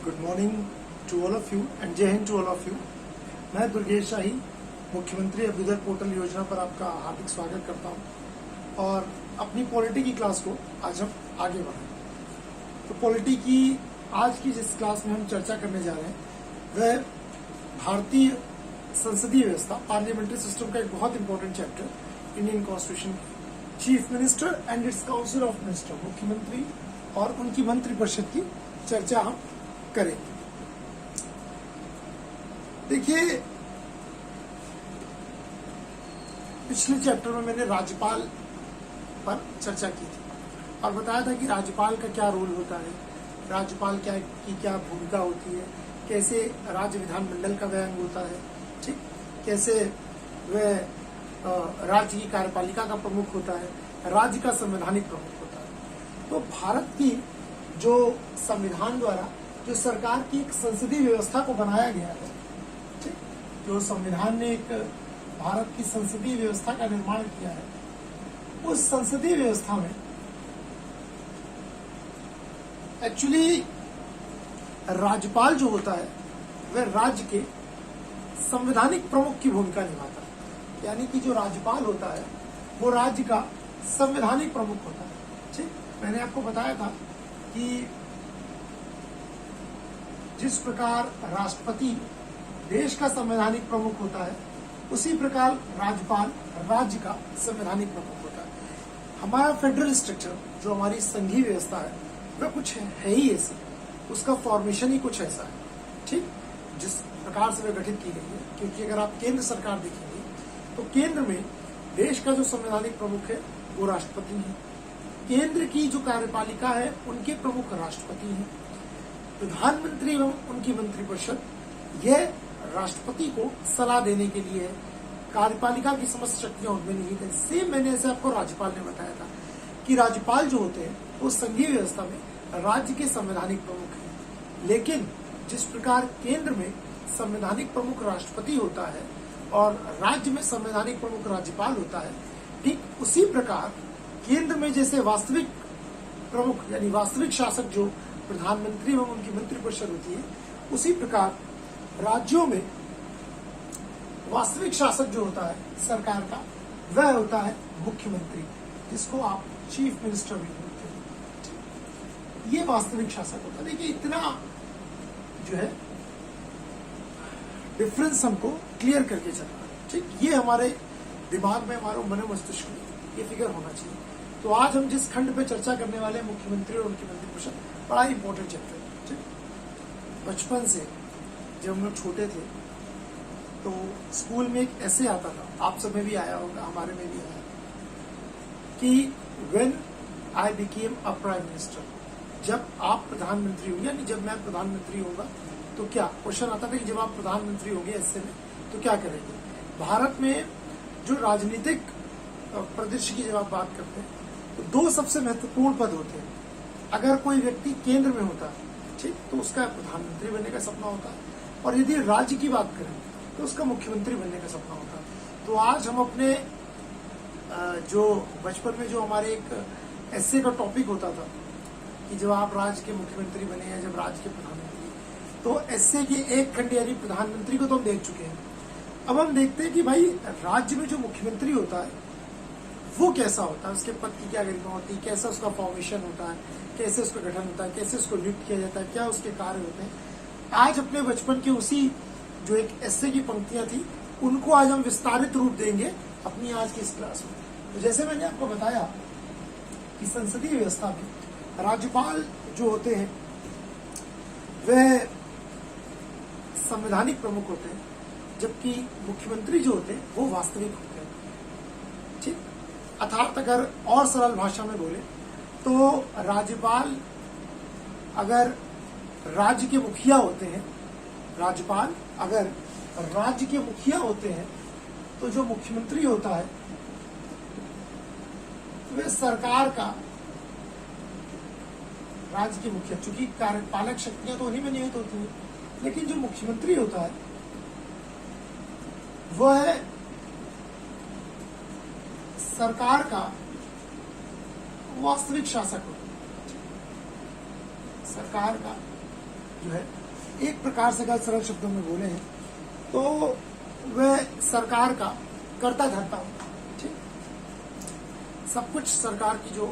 Good morning to all of you and Jai Hind to all of you. मैं दुर्गेश शाही मुख्यमंत्री Abhyuday portal योजना पर आपका हार्दिक स्वागत करता हूं और अपनी पॉलिटी की क्लास को आज हम आगे बढ़ाएं। तो पॉलिटी की आज की जिस क्लास में हम चर्चा करने जा रहे हैं वह भारतीय संसदीय व्यवस्था पार्लियामेंट्री सिस्टम का एक बहुत important chapter Indian constitution, chief minister and it's council of minister, मुख्यमंत्री और उनकी मंत्रिपरिषद की चर्चा हम करेंगे। देखिए, पिछले चैप्टर में मैंने राज्यपाल पर चर्चा की थी और बताया था कि राज्यपाल का क्या रोल होता है, राज्यपाल की क्या भूमिका होती है, कैसे राज्य विधानमंडल का वह अंग होता है, ठीक, कैसे वह राज्य की कार्यपालिका का प्रमुख होता है, राज्य का संवैधानिक प्रमुख होता है। तो भारत की जो संविधान द्वारा जो सरकार की एक संसदीय व्यवस्था को बनाया गया है, ठीक, जो संविधान ने एक भारत की संसदीय व्यवस्था का निर्माण किया है, उस संसदीय व्यवस्था में एक्चुअली राज्यपाल जो होता है वह राज्य के संवैधानिक प्रमुख की भूमिका निभाता है। यानी कि जो राज्यपाल होता है वो राज्य का संवैधानिक प्रमुख होता है। ठीक, मैंने आपको बताया था कि जिस प्रकार राष्ट्रपति देश का संवैधानिक प्रमुख होता है, उसी प्रकार राज्यपाल राज्य का संवैधानिक प्रमुख होता है। हमारा फेडरल स्ट्रक्चर जो हमारी संघीय व्यवस्था है वह कुछ है ही ऐसी, उसका फॉर्मेशन ही कुछ ऐसा है, ठीक, जिस प्रकार से वह गठित की गई है। क्योंकि अगर आप केंद्र सरकार देखेंगे तो केंद्र में देश का जो संवैधानिक प्रमुख है वो राष्ट्रपति है, केंद्र की जो कार्यपालिका है उनके प्रमुख राष्ट्रपति हैं, प्रधानमंत्री एवं उनकी मंत्रिपरिषद यह राष्ट्रपति को सलाह देने के लिए है, कार्यपालिका की समस्त शक्तियां उनमें निहित है। सेम मैंने ऐसे आपको राज्यपाल ने बताया था कि राज्यपाल जो होते हैं वो संघीय व्यवस्था में राज्य के संवैधानिक प्रमुख हैं। लेकिन जिस प्रकार केंद्र में संवैधानिक प्रमुख राष्ट्रपति होता है और राज्य में संवैधानिक प्रमुख राज्यपाल होता है, ठीक उसी प्रकार केंद्र में जैसे वास्तविक प्रमुख यानी वास्तविक शासक जो प्रधानमंत्री एवं उनकी मंत्रिपरिषद होती है, उसी प्रकार राज्यों में वास्तविक शासक जो होता है सरकार का वह होता है मुख्यमंत्री, जिसको आप चीफ मिनिस्टर भी बोलते हैं। ये वास्तविक शासक होता है। देखिए, इतना जो है डिफरेंस हमको क्लियर करके चलना है, ठीक, ये हमारे दिमाग में, हमारे मन मस्तिष्क में ये फिगर होना चाहिए। तो आज हम जिस खंड पे चर्चा करने वाले हैं मुख्यमंत्री और उनकी मंत्रिपरिषद, बड़ा इंपॉर्टेंट चैप्टर है। ठीक, बचपन से जब हम लोग छोटे थे तो स्कूल में एक ऐसे आता था, आप सब में भी आया होगा, हमारे में भी आया, कि when I became a prime minister, जब आप प्रधानमंत्री होंगे, यानी जब मैं प्रधानमंत्री होगा तो क्या, क्वेश्चन आता था कि जब आप प्रधानमंत्री होंगे ऐसे में तो क्या करेंगे। भारत में जो राजनीतिक परिदृश्य की जब आप बात करते हैं तो दो सबसे महत्वपूर्ण पद होते हैं। अगर कोई व्यक्ति केंद्र में होता है, ठीक, तो उसका प्रधानमंत्री बनने का सपना होता है, और यदि राज्य की बात करें तो उसका मुख्यमंत्री बनने का सपना होता है। तो आज हम अपने जो बचपन में जो हमारे एक एस्से का टॉपिक होता था कि जब आप राज्य के मुख्यमंत्री बने या जब राज्य के प्रधानमंत्री, तो एस्से के एक खंड यानी प्रधानमंत्री को तो हम देख चुके हैं। अब हम देखते हैं कि भाई राज्य में जो मुख्यमंत्री होता है वो कैसा होता है, उसके पद की क्या गरिमा होती है, कैसा उसका फॉर्मेशन होता है, कैसे उसका गठन होता है, कैसे उसको नियुक्त किया जाता है, क्या उसके कार्य होते हैं। आज अपने बचपन के उसी जो एक एस्से की पंक्तियां थी उनको आज हम विस्तारित रूप देंगे अपनी आज की इस क्लास में। तो जैसे मैंने आपको बताया कि संसदीय व्यवस्था में राज्यपाल जो होते हैं वह संवैधानिक प्रमुख होते हैं, जबकि मुख्यमंत्री जो होते हैं वो वास्तविक होते हैं। ठीक, अर्थात अगर और सरल भाषा में बोले तो राज्यपाल अगर राज्य के मुखिया होते हैं, राज्यपाल अगर राज्य के मुखिया होते हैं, तो जो मुख्यमंत्री होता है वह सरकार का राज्य के मुखिया, चूंकि कार्यपालक शक्तियां तो उन्हीं में निहित होती हैं, लेकिन जो मुख्यमंत्री होता है वह सरकार का वास्तविक शासक होता है। सरकार का जो है एक प्रकार से अगर सरल शब्दों में बोले हैं तो वह सरकार का कर्ता धर्ता होता है। ठीक, सब कुछ सरकार की जो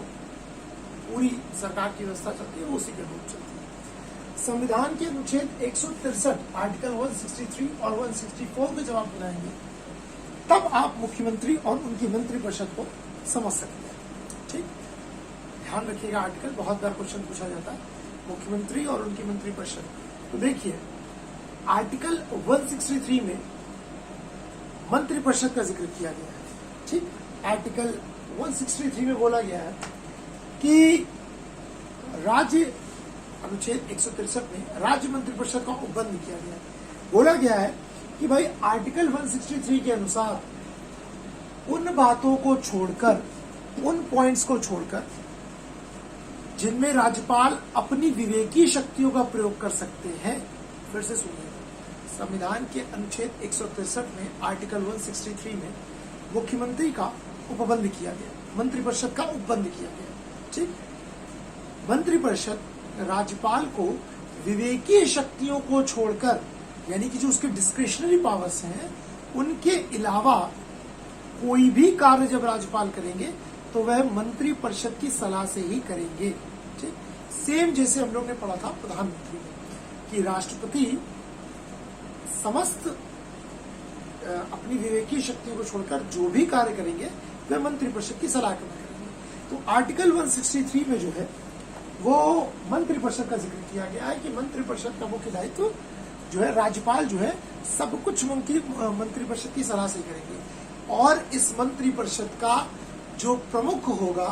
पूरी सरकार की व्यवस्था चलती है वो उसी के अनुरूप चलती है। संविधान के अनुच्छेद 163 आर्टिकल 163 और 164 को जब आप बनाएंगे तब आप मुख्यमंत्री और उनकी मंत्रिपरिषद को समझ सकते हैं। ठीक, ध्यान रखिएगा, आर्टिकल बहुत बार क्वेश्चन पूछा जाता है, मुख्यमंत्री और उनकी मंत्रिपरिषद। तो देखिए आर्टिकल 163 में मंत्रिपरिषद का जिक्र किया गया है। ठीक, आर्टिकल 163 में बोला गया है कि राज्य अनुच्छेद 163 में राज्य मंत्रिपरिषद का उपबंध किया गया है। बोला गया है कि भाई आर्टिकल 163 के अनुसार उन बातों को छोड़कर, उन पॉइंट्स को छोड़कर जिनमें राज्यपाल अपनी विवेकी शक्तियों का प्रयोग कर सकते हैं। फिर से सुनिए, संविधान के अनुच्छेद 163 में आर्टिकल 163 में मुख्यमंत्री का उपबंध किया गया, मंत्रिपरिषद का उपबंध किया गया। ठीक, मंत्रिपरिषद राज्यपाल को विवेकीय शक्तियों को छोड़कर, यानी कि जो उसके डिस्क्रिशनरी पावर्स हैं उनके अलावा कोई भी कार्य जब राज्यपाल करेंगे तो वह मंत्रिपरिषद की सलाह से ही करेंगे। ठीक, सेम जैसे हम लोग ने पढ़ा था प्रधानमंत्री में कि राष्ट्रपति समस्त अपनी विवेकीय शक्तियों को छोड़कर जो भी कार्य करेंगे वह मंत्रिपरिषद की सलाह में करेंगे। तो आर्टिकल 163 में जो है वो मंत्रिपरिषद का जिक्र किया गया है कि मंत्रिपरिषद का मुख्य दायित्व जो है राज्यपाल जो है सब कुछ मंत्रिपरिषद की सलाह से करेंगे और इस मंत्रिपरिषद का जो प्रमुख होगा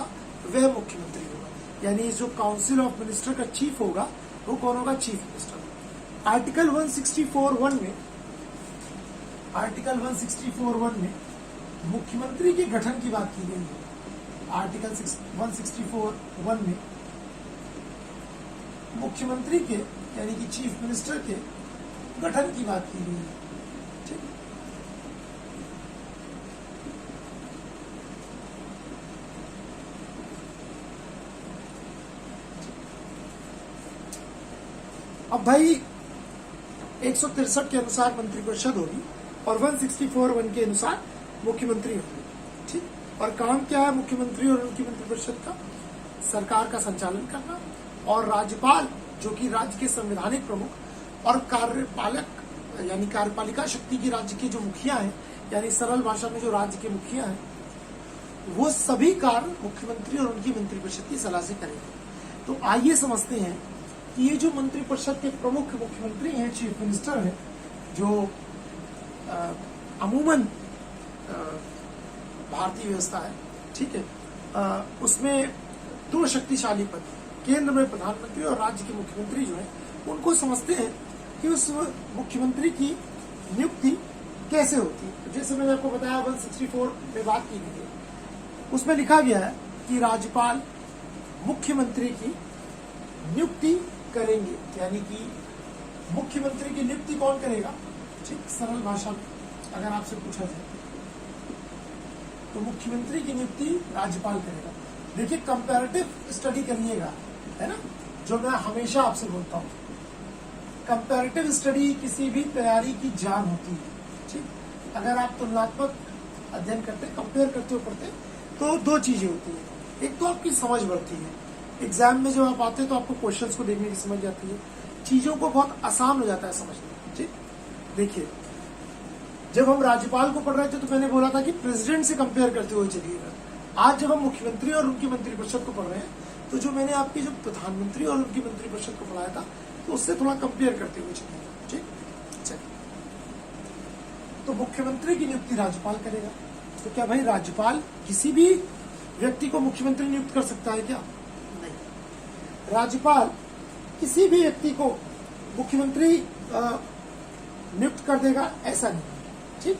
वह मुख्यमंत्री होगा, यानी जो काउंसिल ऑफ मिनिस्टर का चीफ होगा वो कौन होगा? Chief minister. आर्टिकल 164(1) में, आर्टिकल 164(1) में मुख्यमंत्री के गठन की बात की गई है। आर्टिकल 164(1) में मुख्यमंत्री के यानी कि चीफ मिनिस्टर के गठन की बात की गई है। ठीक, अब भाई 163 के अनुसार मंत्रिपरिषद होगी और 164(1) के अनुसार मुख्यमंत्री होगी। ठीक, और काम क्या है मुख्यमंत्री और उनकी मंत्रिपरिषद का? सरकार का संचालन करना और राज्यपाल जो कि राज्य के संवैधानिक प्रमुख और कार्यपालक यानी कार्यपालिका शक्ति की राज्य के जो मुखिया हैं, यानी सरल भाषा में जो राज्य के मुखिया हैं, वो सभी कार्य मुख्यमंत्री और उनकी मंत्रिपरिषद की सलाह से करेंगे। तो आइए समझते हैं कि ये जो मंत्रिपरिषद के प्रमुख मुख्यमंत्री हैं, चीफ मिनिस्टर हैं, जो अमूमन भारतीय व्यवस्था है, ठीक है, उसमें दो शक्तिशाली पद, केंद्र में प्रधानमंत्री और राज्य के मुख्यमंत्री जो है उनको समझते हैं कि उस मुख्यमंत्री की नियुक्ति कैसे होती है। तो जैसे मैंने आपको बताया 164 में बात की गई है, उसमें लिखा गया है कि राज्यपाल मुख्यमंत्री की नियुक्ति करेंगे, यानी कि मुख्यमंत्री की नियुक्ति कौन करेगा? ठीक, सरल भाषा में अगर आपसे पूछा जाए तो मुख्यमंत्री की नियुक्ति राज्यपाल करेगा। देखिए कंपैरेटिव स्टडी करिएगा, है ना, जो मैं हमेशा आपसे बोलता हूँ, कंपैरेटिव स्टडी किसी भी तैयारी की जान होती है। ठीक, अगर आप तुलनात्मक अध्ययन करते, कंपेयर करते हो पढ़ते, तो दो चीजें होती है। एक तो आपकी समझ बढ़ती है, एग्जाम में जब आप आते हैं तो आपको क्वेश्चंस को देखने की समझ जाती है, चीजों को बहुत आसान हो जाता है समझना। ठीक, देखिए जब हम राज्यपाल को पढ़ रहे थे तो मैंने बोला था कि प्रेसिडेंट से कंपेयर करते हुए चलिएगा। आज जब हम मुख्यमंत्री और उनकी मंत्रिपरिषद को पढ़ रहे हैं तो जो मैंने आपकी जो प्रधानमंत्री और उनकी मंत्रिपरिषद को पढ़ाया था तो उससे थोड़ा कंपेयर करते हुए चलिएगा। ठीक, चलिए, तो मुख्यमंत्री की नियुक्ति राज्यपाल करेगा। तो क्या भाई राज्यपाल किसी भी व्यक्ति को मुख्यमंत्री नियुक्त कर सकता है क्या? नहीं, राज्यपाल किसी भी व्यक्ति को मुख्यमंत्री नियुक्त कर देगा ऐसा नहीं। ठीक,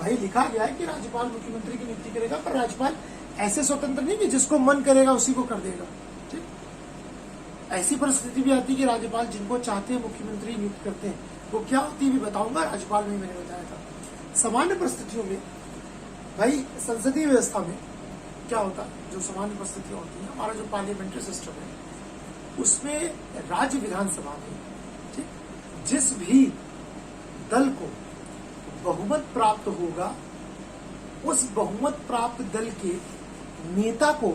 भाई लिखा गया है कि राज्यपाल मुख्यमंत्री की नियुक्ति करेगा, पर राज्यपाल ऐसे स्वतंत्र नहीं कि जिसको मन करेगा उसी को कर देगा। ठीक, ऐसी परिस्थिति भी आती है कि राज्यपाल जिनको चाहते हैं मुख्यमंत्री नियुक्त करते हैं। वो क्या होती है भी बताऊंगा, राज्यपाल में मैंने बताया था। सामान्य परिस्थितियों में भाई संसदीय व्यवस्था में क्या होता है, जो सामान्य परिस्थितियां होती है, हमारा जो पार्लियामेंट्री सिस्टम है उसमें राज्य विधानसभा में ठीक, जिस भी दल को बहुमत प्राप्त होगा उस बहुमत प्राप्त दल के नेता को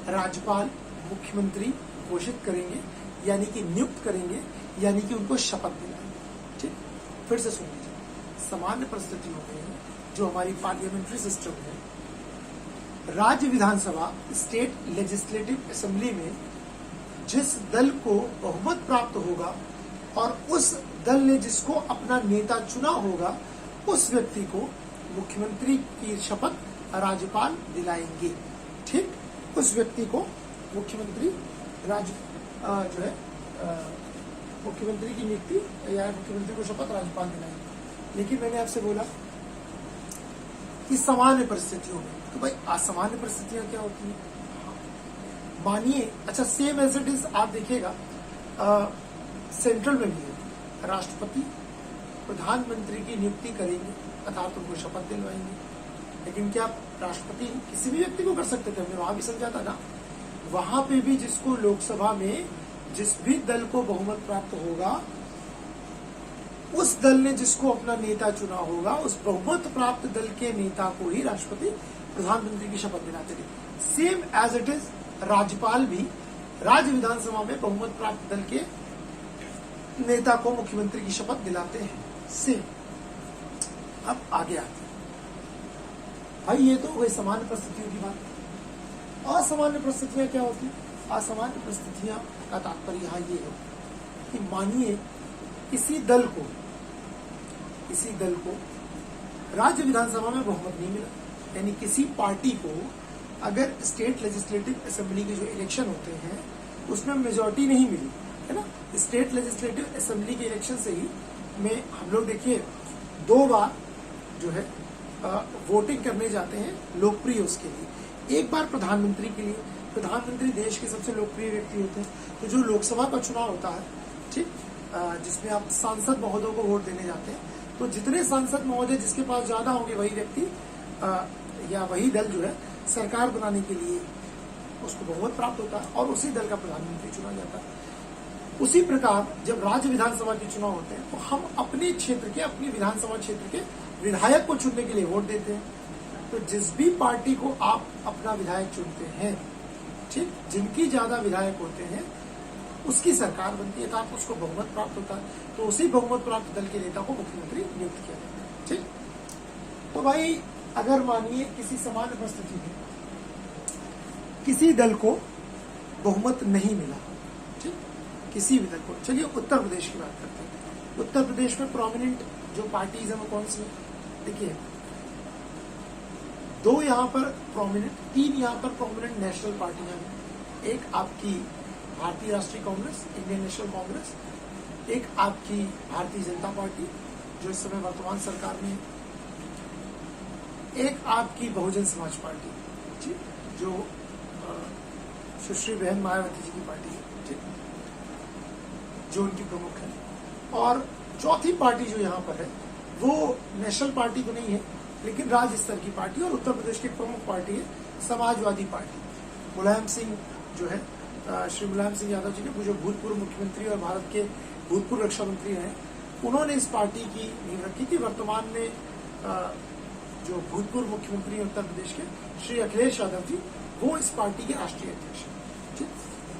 राज्यपाल मुख्यमंत्री घोषित करेंगे, यानी कि नियुक्त करेंगे, यानी कि उनको शपथ दिलाएंगे। ठीक, फिर से सुन लीजिए, सामान्य परिस्थितियों में जो हमारी पार्लियामेंट्री सिस्टम है, राज्य विधानसभा स्टेट लेजिस्लेटिव असेंबली में जिस दल को बहुमत प्राप्त होगा और उस दल ने जिसको अपना नेता चुना होगा उस व्यक्ति को मुख्यमंत्री की शपथ राज्यपाल दिलाएंगे। ठीक, उस व्यक्ति को मुख्यमंत्री मुख्यमंत्री की नियुक्ति या मुख्यमंत्री को शपथ राज्यपाल दिलाएंगे। लेकिन मैंने आपसे बोला कि सामान्य परिस्थितियों में, तो भाई असामान्य परिस्थितियां क्या होती है? मानिए, अच्छा सेम एज इट इज आप देखिएगा सेंट्रल में भी है, राष्ट्रपति प्रधानमंत्री की नियुक्ति करेंगे अर्थात उनको शपथ दिलवाएंगे। लेकिन क्या राष्ट्रपति किसी भी व्यक्ति को कर सकते थे? हमने वहां भी समझा था ना, वहां पे भी जिसको लोकसभा में जिस भी दल को बहुमत प्राप्त होगा उस दल ने जिसको अपना नेता चुना होगा उस बहुमत प्राप्त दल के नेता को ही राष्ट्रपति प्रधानमंत्री की शपथ दिलाते थे। सेम एज इट इज राज्यपाल भी राज्य विधानसभा में बहुमत प्राप्त दल के नेता को मुख्यमंत्री की शपथ दिलाते हैं। सेम। अब आगे आते हैं भाई, ये तो वही सामान्य परिस्थितियों की बात है। असामान्य परिस्थितियां क्या होती है? असामान्य परिस्थितियां का तात्पर्य यहाँ ये है कि मानिए किसी दल को राज्य विधानसभा में बहुमत नहीं मिला, यानी किसी पार्टी को अगर स्टेट लेजिस्लेटिव असेंबली के जो इलेक्शन होते हैं उसमें मेजॉरिटी नहीं मिली, है ना। स्टेट लेजिस्लेटिव असेंबली के इलेक्शन से ही में हम लोग देखिए 2 बार जो है वोटिंग करने जाते हैं लोकप्रिय उसके लिए। एक बार प्रधानमंत्री के लिए, प्रधानमंत्री देश के सबसे लोकप्रिय व्यक्ति होते हैं। तो जो लोकसभा का चुनाव होता है, ठीक, जिसमें आप सांसद महोदयों को वोट देने जाते हैं, तो जितने सांसद महोदय जिसके पास ज्यादा होंगे वही व्यक्ति या वही दल जो है सरकार बनाने के लिए उसको बहुमत प्राप्त होता है और उसी दल का प्रधानमंत्री चुना जाता है। उसी प्रकार जब राज्य विधानसभा के चुनाव होते हैं तो हम अपने क्षेत्र के, अपनी विधानसभा क्षेत्र के विधायक को चुनने के लिए वोट देते हैं। तो जिस भी पार्टी को आप अपना विधायक चुनते हैं, ठीक, जिनकी ज्यादा विधायक होते हैं उसकी सरकार बनती है, तो उसको बहुमत प्राप्त होता है। तो उसी बहुमत प्राप्त दल के नेता को मुख्यमंत्री नियुक्त किया जाता है। ठीक, तो भाई अगर मानिए किसी सामान्य परिस्थिति में किसी दल को बहुमत नहीं मिला, ठीक, किसी भी दल को, चलिए उत्तर प्रदेश की बात करते हैं। उत्तर प्रदेश में प्रोमिनेंट जो पार्टीज है वो कौन सी है? देखिए 2 यहाँ पर प्रोमिनेंट, 3 यहाँ पर प्रोमिनेंट नेशनल पार्टियां हैं। एक आपकी भारतीय राष्ट्रीय कांग्रेस, इंडियन नेशनल कांग्रेस, एक आपकी भारतीय जनता पार्टी जो इस समय वर्तमान सरकार में है, एक आपकी बहुजन समाज पार्टी, ठीक, जो सुश्री बहन मायावती जी की पार्टी है, ठीक, जो उनकी प्रमुख है। और चौथी पार्टी जो यहाँ पर है वो नेशनल पार्टी तो नहीं है लेकिन राज्य स्तर की पार्टी और उत्तर प्रदेश की प्रमुख पार्टी है समाजवादी पार्टी। मुलायम सिंह जो है, श्री मुलायम सिंह यादव जी ने जो भूतपूर्व मुख्यमंत्री और भारत के भूतपूर्व रक्षा मंत्री रहे, उन्होंने इस पार्टी की नींव रखी थी। वर्तमान में जो भूतपूर्व मुख्यमंत्री उत्तर प्रदेश के श्री अखिलेश यादव जी, वो इस पार्टी के राष्ट्रीय अध्यक्ष हैं, ठीक,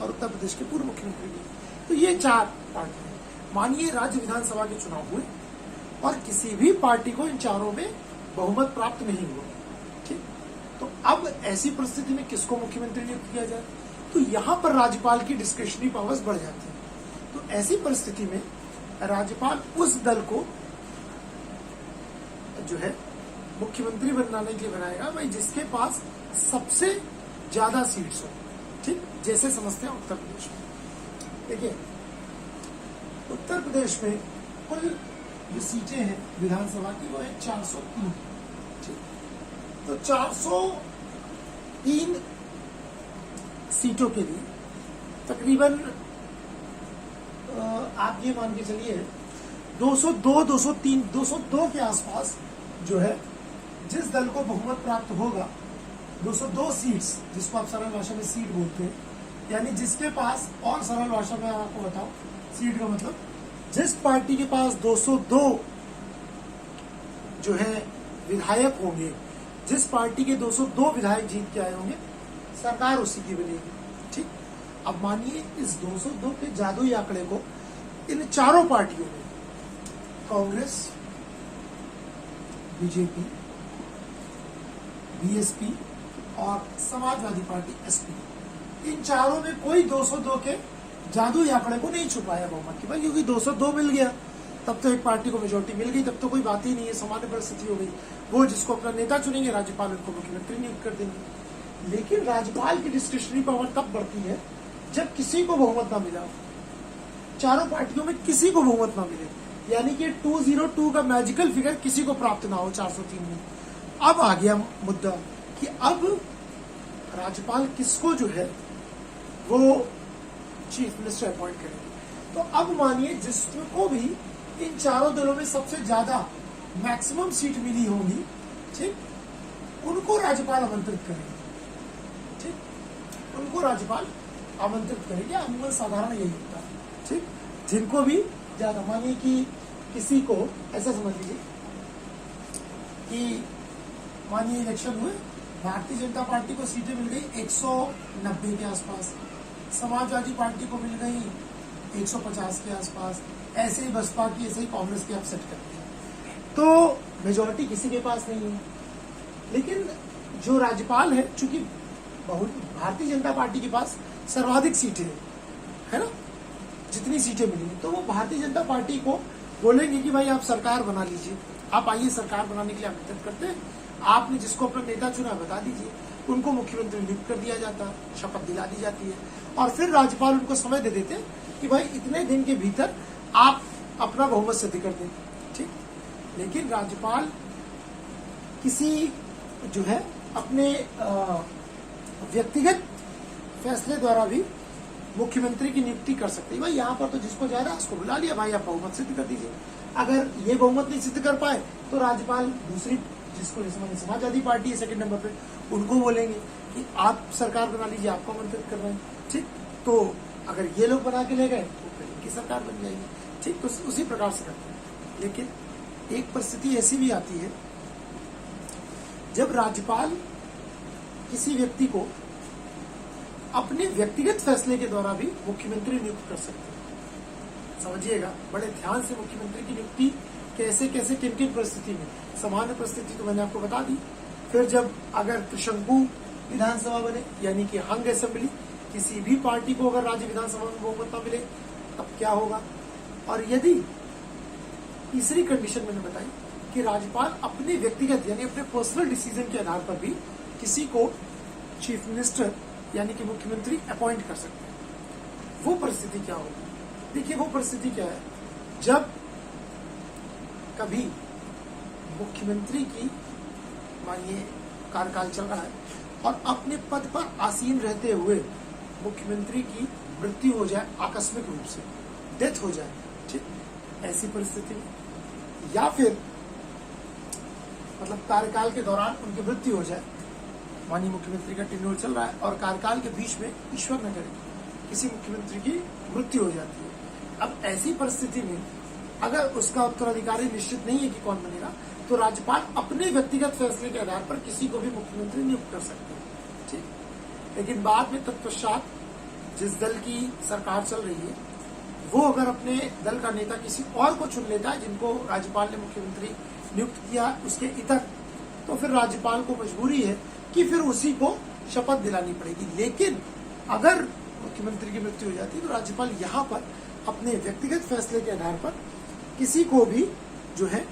और उत्तर प्रदेश के पूर्व मुख्यमंत्री भी। तो ये 4 पार्टी हैं। मानिए राज्य विधानसभा के चुनाव हुए और किसी भी पार्टी को इन चारों में बहुमत प्राप्त नहीं हुआ, ठीक, तो अब ऐसी परिस्थिति में किसको मुख्यमंत्री नियुक्त किया जाए? तो यहां पर राज्यपाल की डिस्क्रिशनरी पावर्स बढ़ जाती है। तो ऐसी परिस्थिति में राज्यपाल उस दल को जो है मुख्यमंत्री बनाने के लिए बनाएगा भाई जिसके पास सबसे ज्यादा सीट्स हो, ठीक, जैसे समझते हैं उत्तर प्रदेश में। देखिए उत्तर प्रदेश में कुल जो सीटें हैं विधानसभा की वो है 403, ठीक, तो 403 सीटों के लिए तकरीबन आप ये मान के चलिए 202 के आसपास जो है जिस दल को बहुमत प्राप्त होगा, 202 सीट्स, जिसको आप सरल भाषा में सीट बोलते हैं, यानी जिसके पास, और सरल भाषा में आपको बताओ सीट का मतलब जिस पार्टी के पास 202 जो है विधायक होंगे, जिस पार्टी के 202 विधायक जीत के आए होंगे, सरकार उसी की बनेगी। ठीक, अब मानिए इस 202 के जादुई आंकड़े को इन चारों पार्टियों में, कांग्रेस, बीजेपी, बीएसपी और समाजवादी पार्टी एसपी, इन चारों में कोई 202 के जादुई आंकड़े को नहीं छुपाया बहुमत की, भाई क्योंकि 202 मिल गया तब तो एक पार्टी को मेजोरिटी मिल गई, तब तो कोई बात ही नहीं है, सामान्य परिस्थिति हो गई। वो जिसको अपना नेता चुनेंगे, राज्यपाल उनको मुख्यमंत्री नियुक्त कर देंगे। लेकिन राज्यपाल की डिस्क्रिशनरी पावर तब बढ़ती है जब किसी को बहुमत ना मिला, चारों पार्टियों में किसी को बहुमत ना मिले, यानी कि 202 का मैजिकल फिगर किसी को प्राप्त ना हो 403 में। अब आ गया मुद्दा कि अब राज्यपाल किसको जो है वो चीफ मिनिस्टर अपॉइंट करेंगे। तो अब मानिए जिसको भी इन चारों दलों में सबसे ज्यादा मैक्सिमम सीट मिली होगी, ठीक, उनको राज्यपाल आमंत्रित करेंगे। ठीक, उनको राज्यपाल आमंत्रित करेंगे, अमूमन साधारण यही होता है। ठीक, जिनको भी ज्यादा, मानिए कि किसी को ऐसा समझ लीजिए कि मानिए इलेक्शन हुए, भारतीय जनता पार्टी को सीटें मिल गई 190 के आसपास, समाजवादी पार्टी को मिल गई 150 के आसपास, ऐसे ही बसपा की, ऐसे ही कांग्रेस की अपसेट करती है। तो मेजोरिटी किसी के पास नहीं है। लेकिन जो राज्यपाल है, चूंकि भारतीय जनता पार्टी के पास सर्वाधिक सीटें है ना, जितनी सीटें मिली, तो वो भारतीय जनता पार्टी को बोलेंगे कि भाई आप सरकार बना लीजिए, आप आइए सरकार बनाने के लिए आमंत्रित करते हैं, आपने जिसको अपना नेता चुना बता दीजिए, उनको मुख्यमंत्री नियुक्त कर दिया जाता है, शपथ दिला दी जाती है, और फिर राज्यपाल उनको समय दे देते हैं कि भाई इतने दिन के भीतर आप अपना बहुमत सिद्ध कर दें। ठीक, लेकिन राज्यपाल किसी जो है अपने व्यक्तिगत फैसले द्वारा भी मुख्यमंत्री की नियुक्ति कर सकते हैं। भाई यहाँ पर तो जिसको जा रहा है उसको बुला लिया, भाई आप बहुमत सिद्ध कर दीजिए। अगर ये बहुमत नहीं सिद्ध कर पाए तो राज्यपाल दूसरी, जिसको समाजवादी पार्टी है सेकंड नंबर पे, उनको बोलेंगे कि आप सरकार बना लीजिए, आपको आमंत्रित कर रहे हैं। ठीक, तो अगर ये लोग बना के ले गए तो फिर इनकी सरकार बन जाएगी। ठीक, तो उसी प्रकार से करते हैं। लेकिन एक परिस्थिति ऐसी भी आती है जब राज्यपाल किसी व्यक्ति को अपने व्यक्तिगत फैसले के द्वारा भी मुख्यमंत्री नियुक्त कर सकते हैं। समझिएगा बड़े ध्यान से, मुख्यमंत्री की नियुक्ति कैसे कैसे किन किन परिस्थिति में। सामान्य परिस्थिति तो मैंने आपको बता दी। फिर जब अगर त्रिशंकु विधानसभा बने, यानी कि हंग असेंबली, किसी भी पार्टी को अगर राज्य विधानसभा में बहुमत न मिले तब क्या होगा। और यदि तीसरी कंडीशन मैंने बताई कि राज्यपाल अपने व्यक्तिगत यानी अपने पर्सनल डिसीजन के आधार पर भी किसी को चीफ मिनिस्टर यानी कि मुख्यमंत्री अपॉइंट कर सकते हैं, वो परिस्थिति क्या होगी। देखिए वो परिस्थिति क्या है, जब कभी मुख्यमंत्री की मानिए कार्यकाल चल रहा है और अपने पद पर आसीन रहते हुए मुख्यमंत्री की मृत्यु हो जाए, आकस्मिक रूप से डेथ हो जाए, ठीक, ऐसी परिस्थिति में, या फिर मतलब कार्यकाल के दौरान उनकी मृत्यु हो जाए, माननीय मुख्यमंत्री का टेन्योर चल रहा है और कार्यकाल के बीच में ईश्वर न करे किसी मुख्यमंत्री की मृत्यु हो जाती है। अब ऐसी परिस्थिति में अगर उसका उत्तराधिकारी निश्चित नहीं है कि कौन बनेगा, तो राज्यपाल अपने व्यक्तिगत फैसले के आधार पर किसी को भी मुख्यमंत्री नियुक्त कर सकते हैं। ठीक, लेकिन बाद में तत्पश्चात जिस दल की सरकार चल रही है वो अगर अपने दल का नेता किसी और को चुन लेता है जिनको राज्यपाल ने मुख्यमंत्री नियुक्त किया उसके इतर, तो फिर राज्यपाल को मजबूरी है कि फिर उसी को शपथ दिलानी पड़ेगी। लेकिन अगर मुख्यमंत्री की मृत्यु हो जाती है तो राज्यपाल यहाँ पर अपने व्यक्तिगत फैसले के आधार पर किसी को भी जो है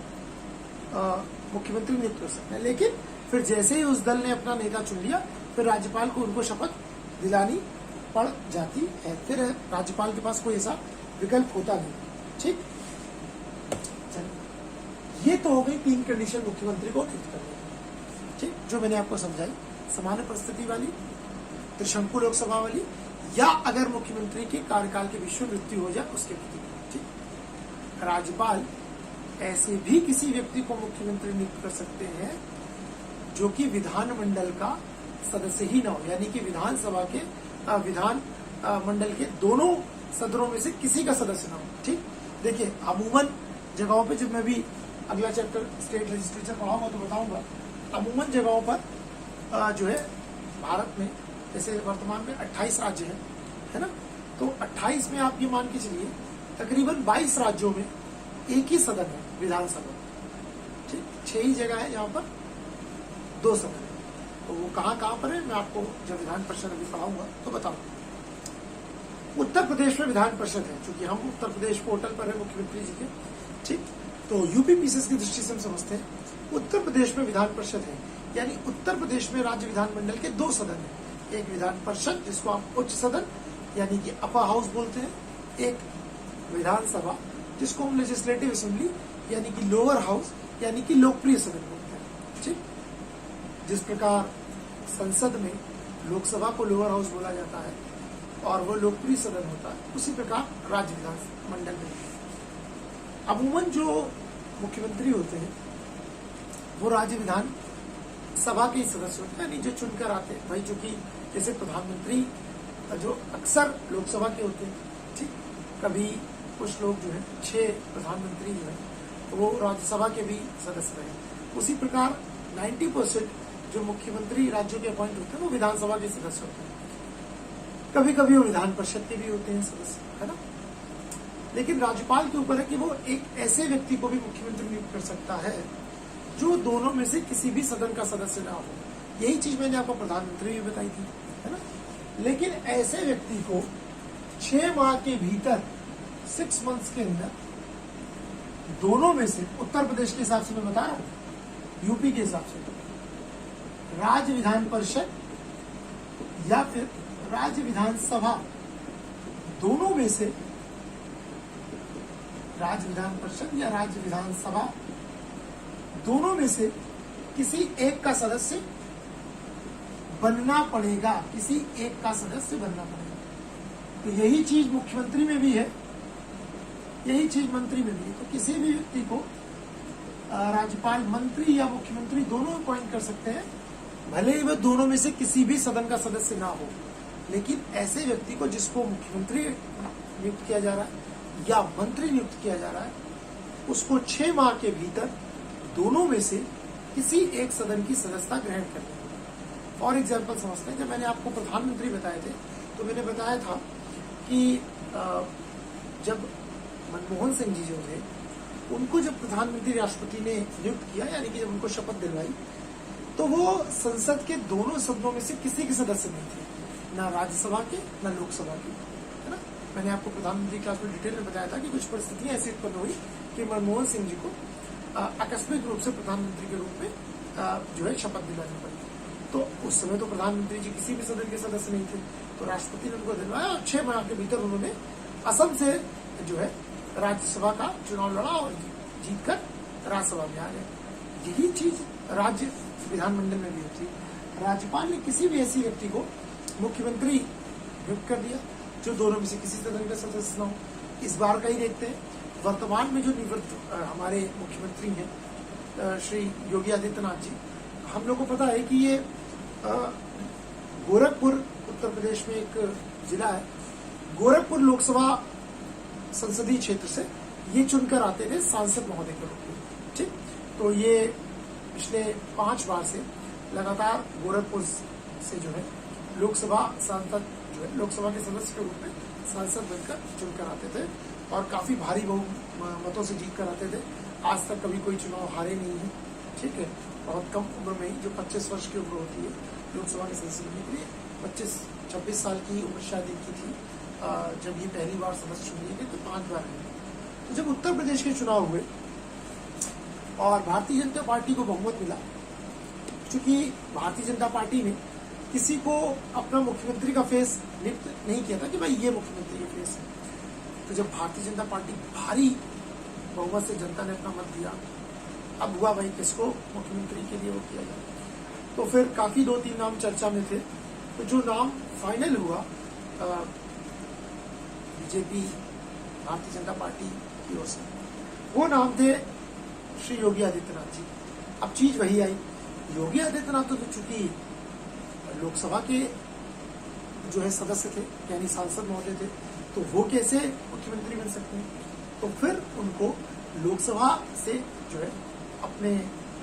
मुख्यमंत्री नियुक्त कर सकते हैं। लेकिन फिर जैसे ही उस दल ने अपना नेता चुन लिया फिर राज्यपाल को उनको शपथ दिलानी पड़ जाती है, फिर राज्यपाल के पास कोई ऐसा विकल्प होता नहीं। ठीक, ये तो हो गई 3 कंडीशन मुख्यमंत्री को नियुक्त करने की, ठीक, जो मैंने आपको समझाई, सामान्य परिस्थिति वाली, त्रिशंकु लोकसभा वाली, या अगर मुख्यमंत्री के कार्यकाल के बीच में मृत्यु हो जाए उसके प्रति। ठीक, राज्यपाल ऐसे भी किसी व्यक्ति को मुख्यमंत्री नियुक्त कर सकते हैं जो कि विधानमंडल का सदस्य ही ना हो, यानी कि विधानसभा के विधान मंडल के दोनों सदनों में से किसी का सदस्य ना हो। ठीक, देखिए अमूमन जगहों पे, जब मैं भी अगला चैप्टर स्टेट लेजिस्लेचर पढ़ाऊंगा तो बताऊंगा, अमूमन जगहों पर जो है भारत में जैसे वर्तमान में 28 राज्य है ना, तो 28 में आप ये मान के चलिए तकरीबन 22 राज्यों में एक ही सदन है, विधानसभा। ठीक, 6 ही जगह है जहां पर 2 सदन है। तो वो कहाँ पर है, मैं आपको जब विधान परिषद अभी पढ़ाऊंगा तो बताऊंगा। उत्तर प्रदेश में विधान परिषद है, क्योंकि हम उत्तर प्रदेश पोर्टल पर है मुख्यमंत्री जी के। ठीक, तो यूपी पीसीएस की दृष्टि से हम समझते हैं उत्तर प्रदेश में विधान परिषद है, यानी उत्तर प्रदेश में राज्य विधानमंडल के 2 सदन है। एक विधान परिषद जिसको आप उच्च सदन यानी कि अपर हाउस बोलते हैं, एक विधानसभा जिसको हम लेजिस्लेटिव असेंबली यानी कि लोअर हाउस यानी कि लोकप्रिय सदन बोलते हैं। ठीक, जिस प्रकार संसद में लोकसभा को लोअर हाउस बोला जाता है और वो लोकप्रिय सदन होता है, उसी प्रकार राज्य विधानमंडल में अमूमन जो मुख्यमंत्री होते हैं वो राज्य विधान सभा के सदस्य होते हैं, यानी जो चुनकर आते हैं। भाई चूंकि जैसे प्रधानमंत्री जो अक्सर लोकसभा के होते हैं, ठीक, कभी कुछ लोग जो है 6 प्रधानमंत्री जो है वो राज्यसभा के भी सदस्य रहे। उसी प्रकार 90% जो मुख्यमंत्री राज्यों के अपॉइंट होते हैं वो विधानसभा के सदस्य होते हैं। कभी कभी वो विधान परिषद के भी होते हैं सदस्य, है ना। लेकिन राज्यपाल के ऊपर है कि वो एक ऐसे व्यक्ति को भी मुख्यमंत्री नियुक्त कर सकता है जो दोनों में से किसी भी सदन का सदस्य ना हो। यही चीज मैंने आपको प्रधानमंत्री भी बताई थी, है ना। लेकिन ऐसे व्यक्ति को 6 माह के भीतर 6 मंथ्स के अंदर दोनों में से, उत्तर प्रदेश के हिसाब से मैं बता रहा हूं, यूपी के हिसाब से राज्य विधान परिषद या फिर राज्य विधानसभा, दोनों में से राज्य विधान परिषद या राज्य विधानसभा दोनों में से किसी एक का सदस्य बनना पड़ेगा, किसी एक का सदस्य बनना पड़ेगा। तो यही चीज मुख्यमंत्री में भी है, यही चीज मंत्री में भी है। तो किसी भी व्यक्ति को राज्यपाल मंत्री या मुख्यमंत्री दोनों अपॉइंट कर सकते हैं, भले ही वह दोनों में से किसी भी सदन का सदस्य ना हो। लेकिन ऐसे व्यक्ति को जिसको मुख्यमंत्री नियुक्त किया जा रहा है या मंत्री नियुक्त किया जा रहा है, उसको 6 माह के भीतर दोनों में से किसी एक सदन की सदस्यता ग्रहण करनी है। फॉर एग्जाम्पल समझते हैं, जब मैंने आपको प्रधानमंत्री बताए थे तो मैंने बताया था कि जब मनमोहन सिंह जी जो थे, उनको जब प्रधानमंत्री राष्ट्रपति ने नियुक्त किया, यानी कि जब उनको शपथ दिलवाई, तो वो संसद के दोनों सदनों में से किसी के सदस्य नहीं थे, ना राज्यसभा के ना लोकसभा के, है ना। मैंने आपको प्रधानमंत्री क्लास में डिटेल में बताया था कि कुछ परिस्थितियां ऐसी उत्पन्न हुई कि मनमोहन सिंह जी को आकस्मिक रूप से प्रधानमंत्री के रूप में जो है शपथ दिलानी पड़ी। तो उस समय तो प्रधानमंत्री जी किसी भी सदन के सदस्य नहीं थे, तो राष्ट्रपति ने उनको दिलवाया और 6 माह के भीतर उन्होंने असम से जो है राज्यसभा का चुनाव लड़ा और जीतकर राज्यसभा में आ गए। यही चीज राज्य विधानमंडल में भी होती है। राज्यपाल ने किसी भी ऐसी व्यक्ति को मुख्यमंत्री नियुक्त कर दिया जो दोनों में से किसी सदन का सदस्य न हो। इस बार का ही देखते हैं, वर्तमान में जो निवृत्त हमारे मुख्यमंत्री हैं श्री योगी आदित्यनाथ जी, हम लोग को पता है कि ये गोरखपुर उत्तर प्रदेश में एक जिला है, गोरखपुर लोकसभा संसदीय क्षेत्र से ये चुनकर आते थे सांसद महोदय के रूप में। ठीक, तो ये पिछले 5 बार से लगातार गोरखपुर से जो है लोकसभा सांसद जो है लोकसभा के सदस्य के रूप में सांसद बनकर चुनकर आते थे और काफी भारी बहुमतों से जीत कर आते थे। आज तक कभी कोई चुनाव हारे नहीं है। ठीक है, बहुत कम उम्र में ही, जो 25 वर्ष की उम्र होती है लोकसभा के सदस्य बनने के लिए, 25-26 साल की उम्र शायद इनकी थी जब ये पहली बार सदस्य चुने गए, तो 5 बार है। तो जब उत्तर प्रदेश के चुनाव हुए और भारतीय जनता पार्टी को बहुमत मिला, क्योंकि भारतीय जनता पार्टी ने किसी को अपना मुख्यमंत्री का फेस नियुक्त नहीं किया था कि भाई ये मुख्यमंत्री का फेस है। तो जब भारतीय जनता पार्टी भारी बहुमत से जनता ने अपना मत दिया, अब हुआ भाई किसको मुख्यमंत्री के लिए वो किया जाए। तो फिर काफी 2-3 नाम चर्चा में थे। तो जो नाम फाइनल हुआ बीजेपी भारतीय जनता पार्टी की ओर से, वो नाम थे श्री योगी आदित्यनाथ जी। अब चीज वही आई, योगी आदित्यनाथ तो चूंकि लोकसभा के जो है सदस्य थे, यानी सांसद महोदय थे, तो वो कैसे मुख्यमंत्री बन सकते हैं। तो फिर उनको लोकसभा से जो है अपने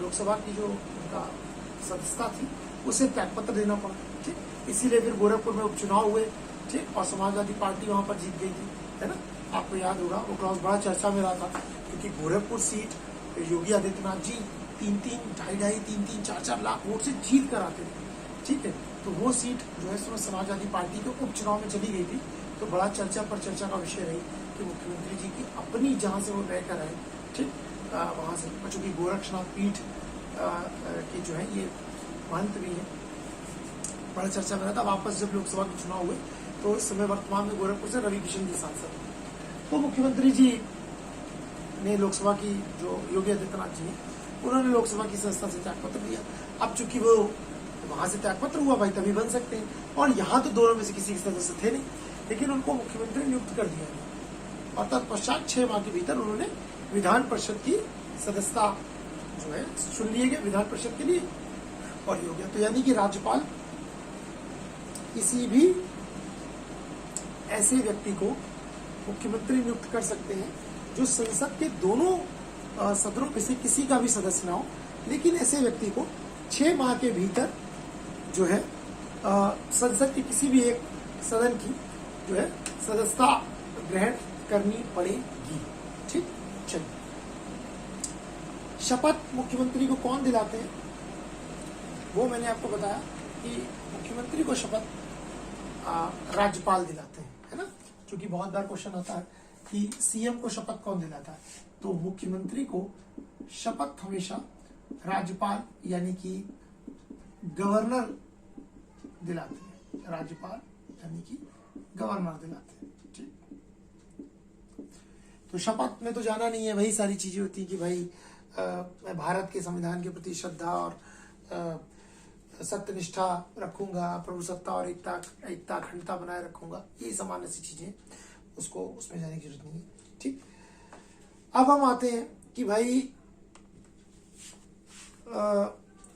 लोकसभा की जो उनका सदस्यता थी उसे त्यागपत्र देना पड़ा। ठीक, इसीलिए फिर गोरखपुर में उपचुनाव हुए। ठीक, और समाजवादी पार्टी वहां पर जीत गई थी, है ना। आपको याद होगा वो क्रॉस बड़ा चर्चा में रहा था, क्योंकि गोरखपुर सीट योगी आदित्यनाथ जी 3-3, 2.5-3, 4 लाख वोट से जीत कर आते थे। ठीक है, तो वो सीट जो है समाजवादी पार्टी के उपचुनाव में चली गई थी। तो बड़ा चर्चा पर चर्चा का विषय रही कि मुख्यमंत्री जी की अपनी जहां से वो रहकर आए, ठीक, वहां से, चूंकि गोरक्षनाथ पीठ की जो है ये महंत भी है, बड़ा चर्चा में रहा था। वापस जब लोकसभा के चुनाव हुए तो इस समय वर्तमान में गोरखपुर से रवि किशन जी सांसद। तो मुख्यमंत्री जी ने लोकसभा की जो योगी आदित्यनाथ जी हैं उन्होंने लोकसभा की संस्था से त्यागपत्र दिया। अब चूंकि वो वहां से त्यागपत्र हुआ भाई तभी बन सकते हैं, और यहाँ तो दोनों में से किसी के सदस्य थे नहीं, लेकिन उनको मुख्यमंत्री नियुक्त कर दिया गया और तत्पश्चात 6 माह के भीतर उन्होंने विधान परिषद की सदस्यता जो है चुन लिए गए विधान परिषद के लिए और ये हो गया। तो यानी कि राज्यपाल किसी भी ऐसे व्यक्ति को मुख्यमंत्री नियुक्त कर सकते हैं जो संसद के दोनों सदनों में से किसी का भी सदस्य ना हो, लेकिन ऐसे व्यक्ति को 6 माह के भीतर जो है संसद के किसी भी एक सदन की जो है सदस्यता ग्रहण करनी पड़ेगी। ठीक, चलिए, शपथ मुख्यमंत्री को कौन दिलाते हैं वो मैंने आपको बताया कि मुख्यमंत्री को शपथ राज्यपाल दिलाते हैं, है ना। क्योंकि बहुत बार क्वेश्चन आता है कि सीएम को शपथ कौन दिलाता है, तो मुख्यमंत्री को शपथ हमेशा राज्यपाल यानी कि गवर्नर दिलाते हैं। राज्यपाल यानी कि गवर्नर दिलाते हैं। ठीक, तो शपथ में तो जाना नहीं है, वही सारी चीजें होती है कि भाई मैं भारत के संविधान के प्रति श्रद्धा और सत्यनिष्ठा रखूंगा, प्रभुसत्ता और एकता अखंडता बनाए रखूंगा, ये सामान्य सी चीजें, उसको उसमें जाने की जरूरत नहीं है। ठीक, अब हम आते हैं कि भाई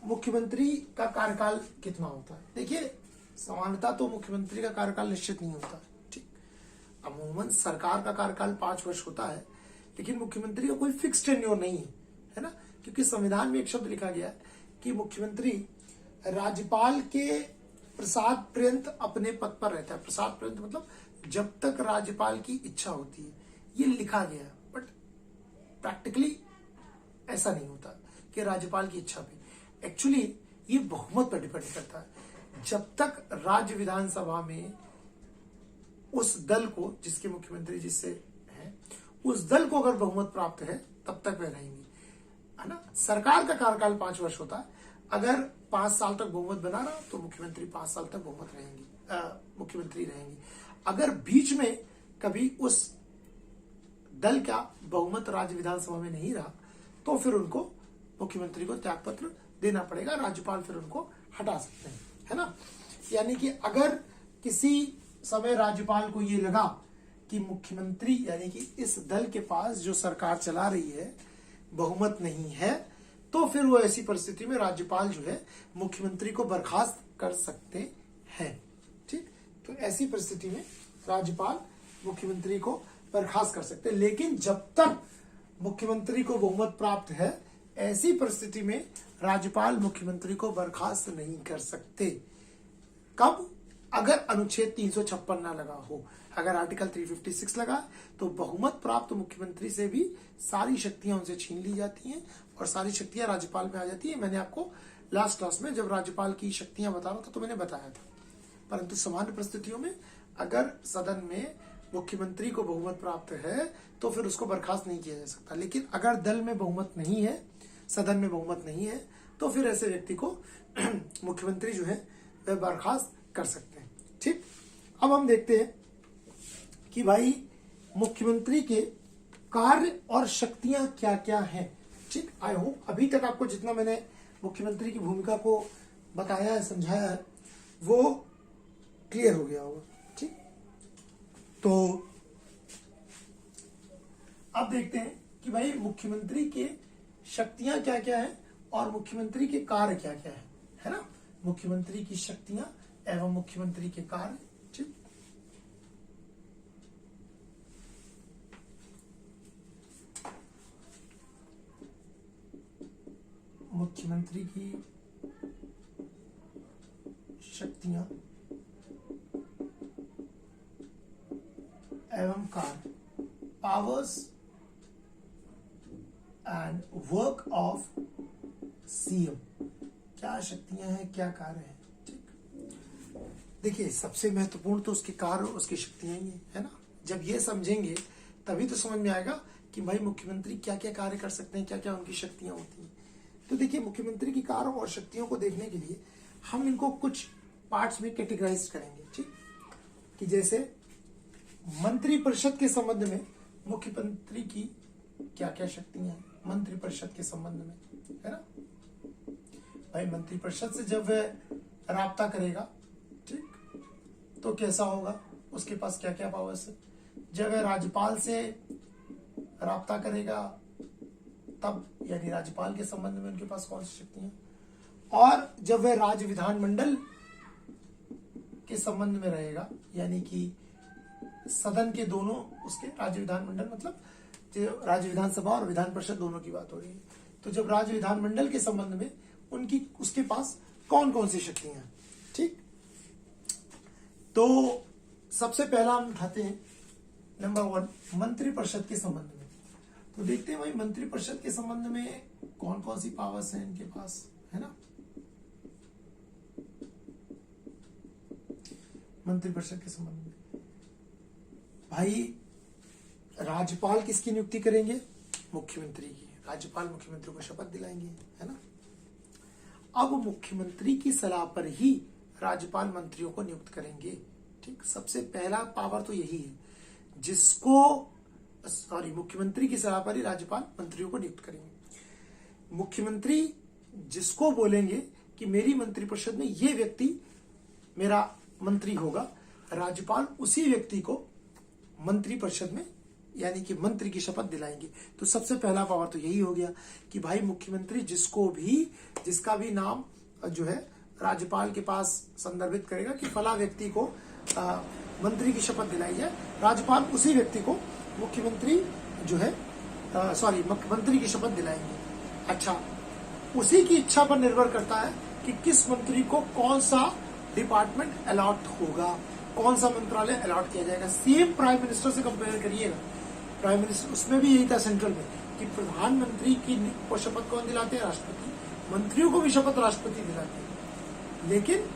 मुख्यमंत्री का कार्यकाल कितना होता है। देखिए, सामान्यतः तो मुख्यमंत्री का कार्यकाल निश्चित नहीं होता। ठीक, अमूमन सरकार का कार्यकाल 5 वर्ष होता है, लेकिन मुख्यमंत्री का कोई फिक्स टेन्योर नहीं है ना, क्योंकि संविधान में एक शब्द लिखा गया है कि मुख्यमंत्री राज्यपाल के प्रसाद पर्यंत अपने पद पर रहता है। प्रसाद पर्यंत मतलब जब तक राज्यपाल की इच्छा होती है, ये लिखा गया है, बट प्रैक्टिकली ऐसा नहीं होता कि राज्यपाल की इच्छा पे। एक्चुअली ये बहुमत पर डिपेंड करता है। जब तक राज्य विधानसभा में उस दल को, जिसके मुख्यमंत्री जिससे है, उस दल को अगर बहुमत प्राप्त है तब तक वे रहेंगे, है ना। सरकार का कार्यकाल 5 वर्ष होता है। अगर 5 साल तक बहुमत बना रहा तो मुख्यमंत्री 5 साल तक बहुमत रहेंगे, मुख्यमंत्री रहेंगे। अगर बीच में कभी उस दल का बहुमत राज्य विधानसभा में नहीं रहा तो फिर उनको मुख्यमंत्री को त्यागपत्र देना पड़ेगा, राज्यपाल फिर उनको हटा सकते हैं, है ना। यानी कि अगर किसी समय राज्यपाल को ये लगा कि मुख्यमंत्री यानी कि इस दल के पास जो सरकार चला रही है बहुमत नहीं है, तो फिर वो ऐसी परिस्थिति में राज्यपाल जो है मुख्यमंत्री को बर्खास्त कर सकते हैं। ठीक, तो ऐसी परिस्थिति में राज्यपाल मुख्यमंत्री को बर्खास्त कर सकते हैं, लेकिन जब तक मुख्यमंत्री को बहुमत प्राप्त है ऐसी परिस्थिति में राज्यपाल मुख्यमंत्री को बर्खास्त नहीं कर सकते। कब? अगर अनुच्छेद 356 ना लगा हो। अगर आर्टिकल 356 लगा तो बहुमत प्राप्त मुख्यमंत्री से भी सारी शक्तियां उनसे छीन ली जाती हैं और सारी शक्तियां राज्यपाल में आ जाती है। मैंने आपको लास्ट क्लास में जब राज्यपाल की शक्तियां बता रहा था तो मैंने बताया था। परंतु सामान्य परिस्थितियों में अगर सदन में मुख्यमंत्री को बहुमत प्राप्त है तो फिर उसको बर्खास्त नहीं किया जा सकता। लेकिन अगर दल में बहुमत नहीं है, सदन में बहुमत नहीं है, तो फिर ऐसे व्यक्ति को मुख्यमंत्री जो है वह बर्खास्त कर सकते हैं। ठीक, अब हम देखते हैं कि भाई मुख्यमंत्री के कार्य और शक्तियां क्या क्या हैं। ठीक, आई होप अभी तक आपको जितना मैंने मुख्यमंत्री की भूमिका को बताया है, समझाया है, वो क्लियर हो गया होगा। ठीक, तो अब देखते हैं कि भाई मुख्यमंत्री के शक्तियां क्या क्या है और मुख्यमंत्री के कार्य क्या क्या है ना। मुख्यमंत्री की शक्तियां एवं मुख्यमंत्री के कार्य। ठीक, मुख्यमंत्री की शक्तियां एवं कार्य, powers and work of CM, क्या शक्तियां हैं, क्या कार्य हैं। ठीक, देखिए सबसे महत्वपूर्ण तो उसके कार्य और उसकी शक्तियां ही है ना। जब ये समझेंगे तभी तो समझ में आएगा कि भाई मुख्यमंत्री क्या क्या कार्य कर सकते हैं, क्या क्या उनकी शक्तियां होती हैं। तो देखिए मुख्यमंत्री की कार्य और शक्तियों को देखने के लिए हम इनको कुछ पार्ट्स में कैटेगराइज करेंगे। ठीक, कि जैसे मंत्रिपरिषद के संबंध में मुख्यमंत्री की क्या क्या शक्तियां हैं, मंत्रिपरिषद के संबंध में, है ना। भाई मंत्रिपरिषद से जब वह राब्ता करेगा, ठीक, तो कैसा होगा, उसके पास क्या क्या पावर्स है। जब वह राज्यपाल से राब्ता करेगा तब, यानी राज्यपाल के संबंध में उनके पास कौन सी शक्तियां, और जब वह राज्य विधानमंडल के संबंध में रहेगा, यानी कि सदन के दोनों उसके, राज्य विधानमंडल मतलब जो राज्य विधानसभा और विधान परिषद दोनों की बात हो रही है। तो जब राज्य विधानमंडल के संबंध में उनकी, उसके पास कौन कौन सी शक्तियां हैं। ठीक, तो सबसे पहला हम उठाते हैं नंबर 1 मंत्रिपरिषद के संबंध में। तो देखते हैं भाई मंत्रिपरिषद के संबंध में कौन कौन सी पावर्स हैं इनके पास, है ना। मंत्रिपरिषद के संबंध में भाई राज्यपाल किसकी नियुक्ति करेंगे, मुख्यमंत्री की। राज्यपाल मुख्यमंत्री को शपथ दिलाएंगे, है ना। अब मुख्यमंत्री की सलाह पर ही राज्यपाल मंत्रियों को नियुक्त करेंगे। ठीक, सबसे पहला पावर तो यही है, मुख्यमंत्री की सलाह पर ही राज्यपाल मंत्रियों को नियुक्त करेंगे। मुख्यमंत्री जिसको बोलेंगे कि मेरी मंत्रिपरिषद में ये व्यक्ति मेरा मंत्री होगा, राज्यपाल उसी व्यक्ति को मंत्रिपरिषद में, यानी कि मंत्री की शपथ दिलाएंगे। तो सबसे पहला पावर तो यही हो गया कि भाई मुख्यमंत्री जिसका भी नाम जो है राज्यपाल के पास संदर्भित करेगा कि फला व्यक्ति को मंत्री की शपथ दिलाई जाए, राज्यपाल उसी व्यक्ति को मुख्यमंत्री जो है मंत्री की शपथ दिलाएंगे। अच्छा, उसी की इच्छा पर निर्भर करता है कि किस मंत्री को कौन सा डिपार्टमेंट अलॉट होगा, कौन सा मंत्रालय अलॉट किया जाएगा। सेम प्राइम मिनिस्टर से कंपेयर करिएगा, प्राइम मिनिस्टर उसमें भी यही था सेंट्रल में कि प्रधानमंत्री की को शपथ कौन दिलाते हैं, राष्ट्रपति। मंत्रियों को भी शपथ राष्ट्रपति दिलाते हैं, लेकिन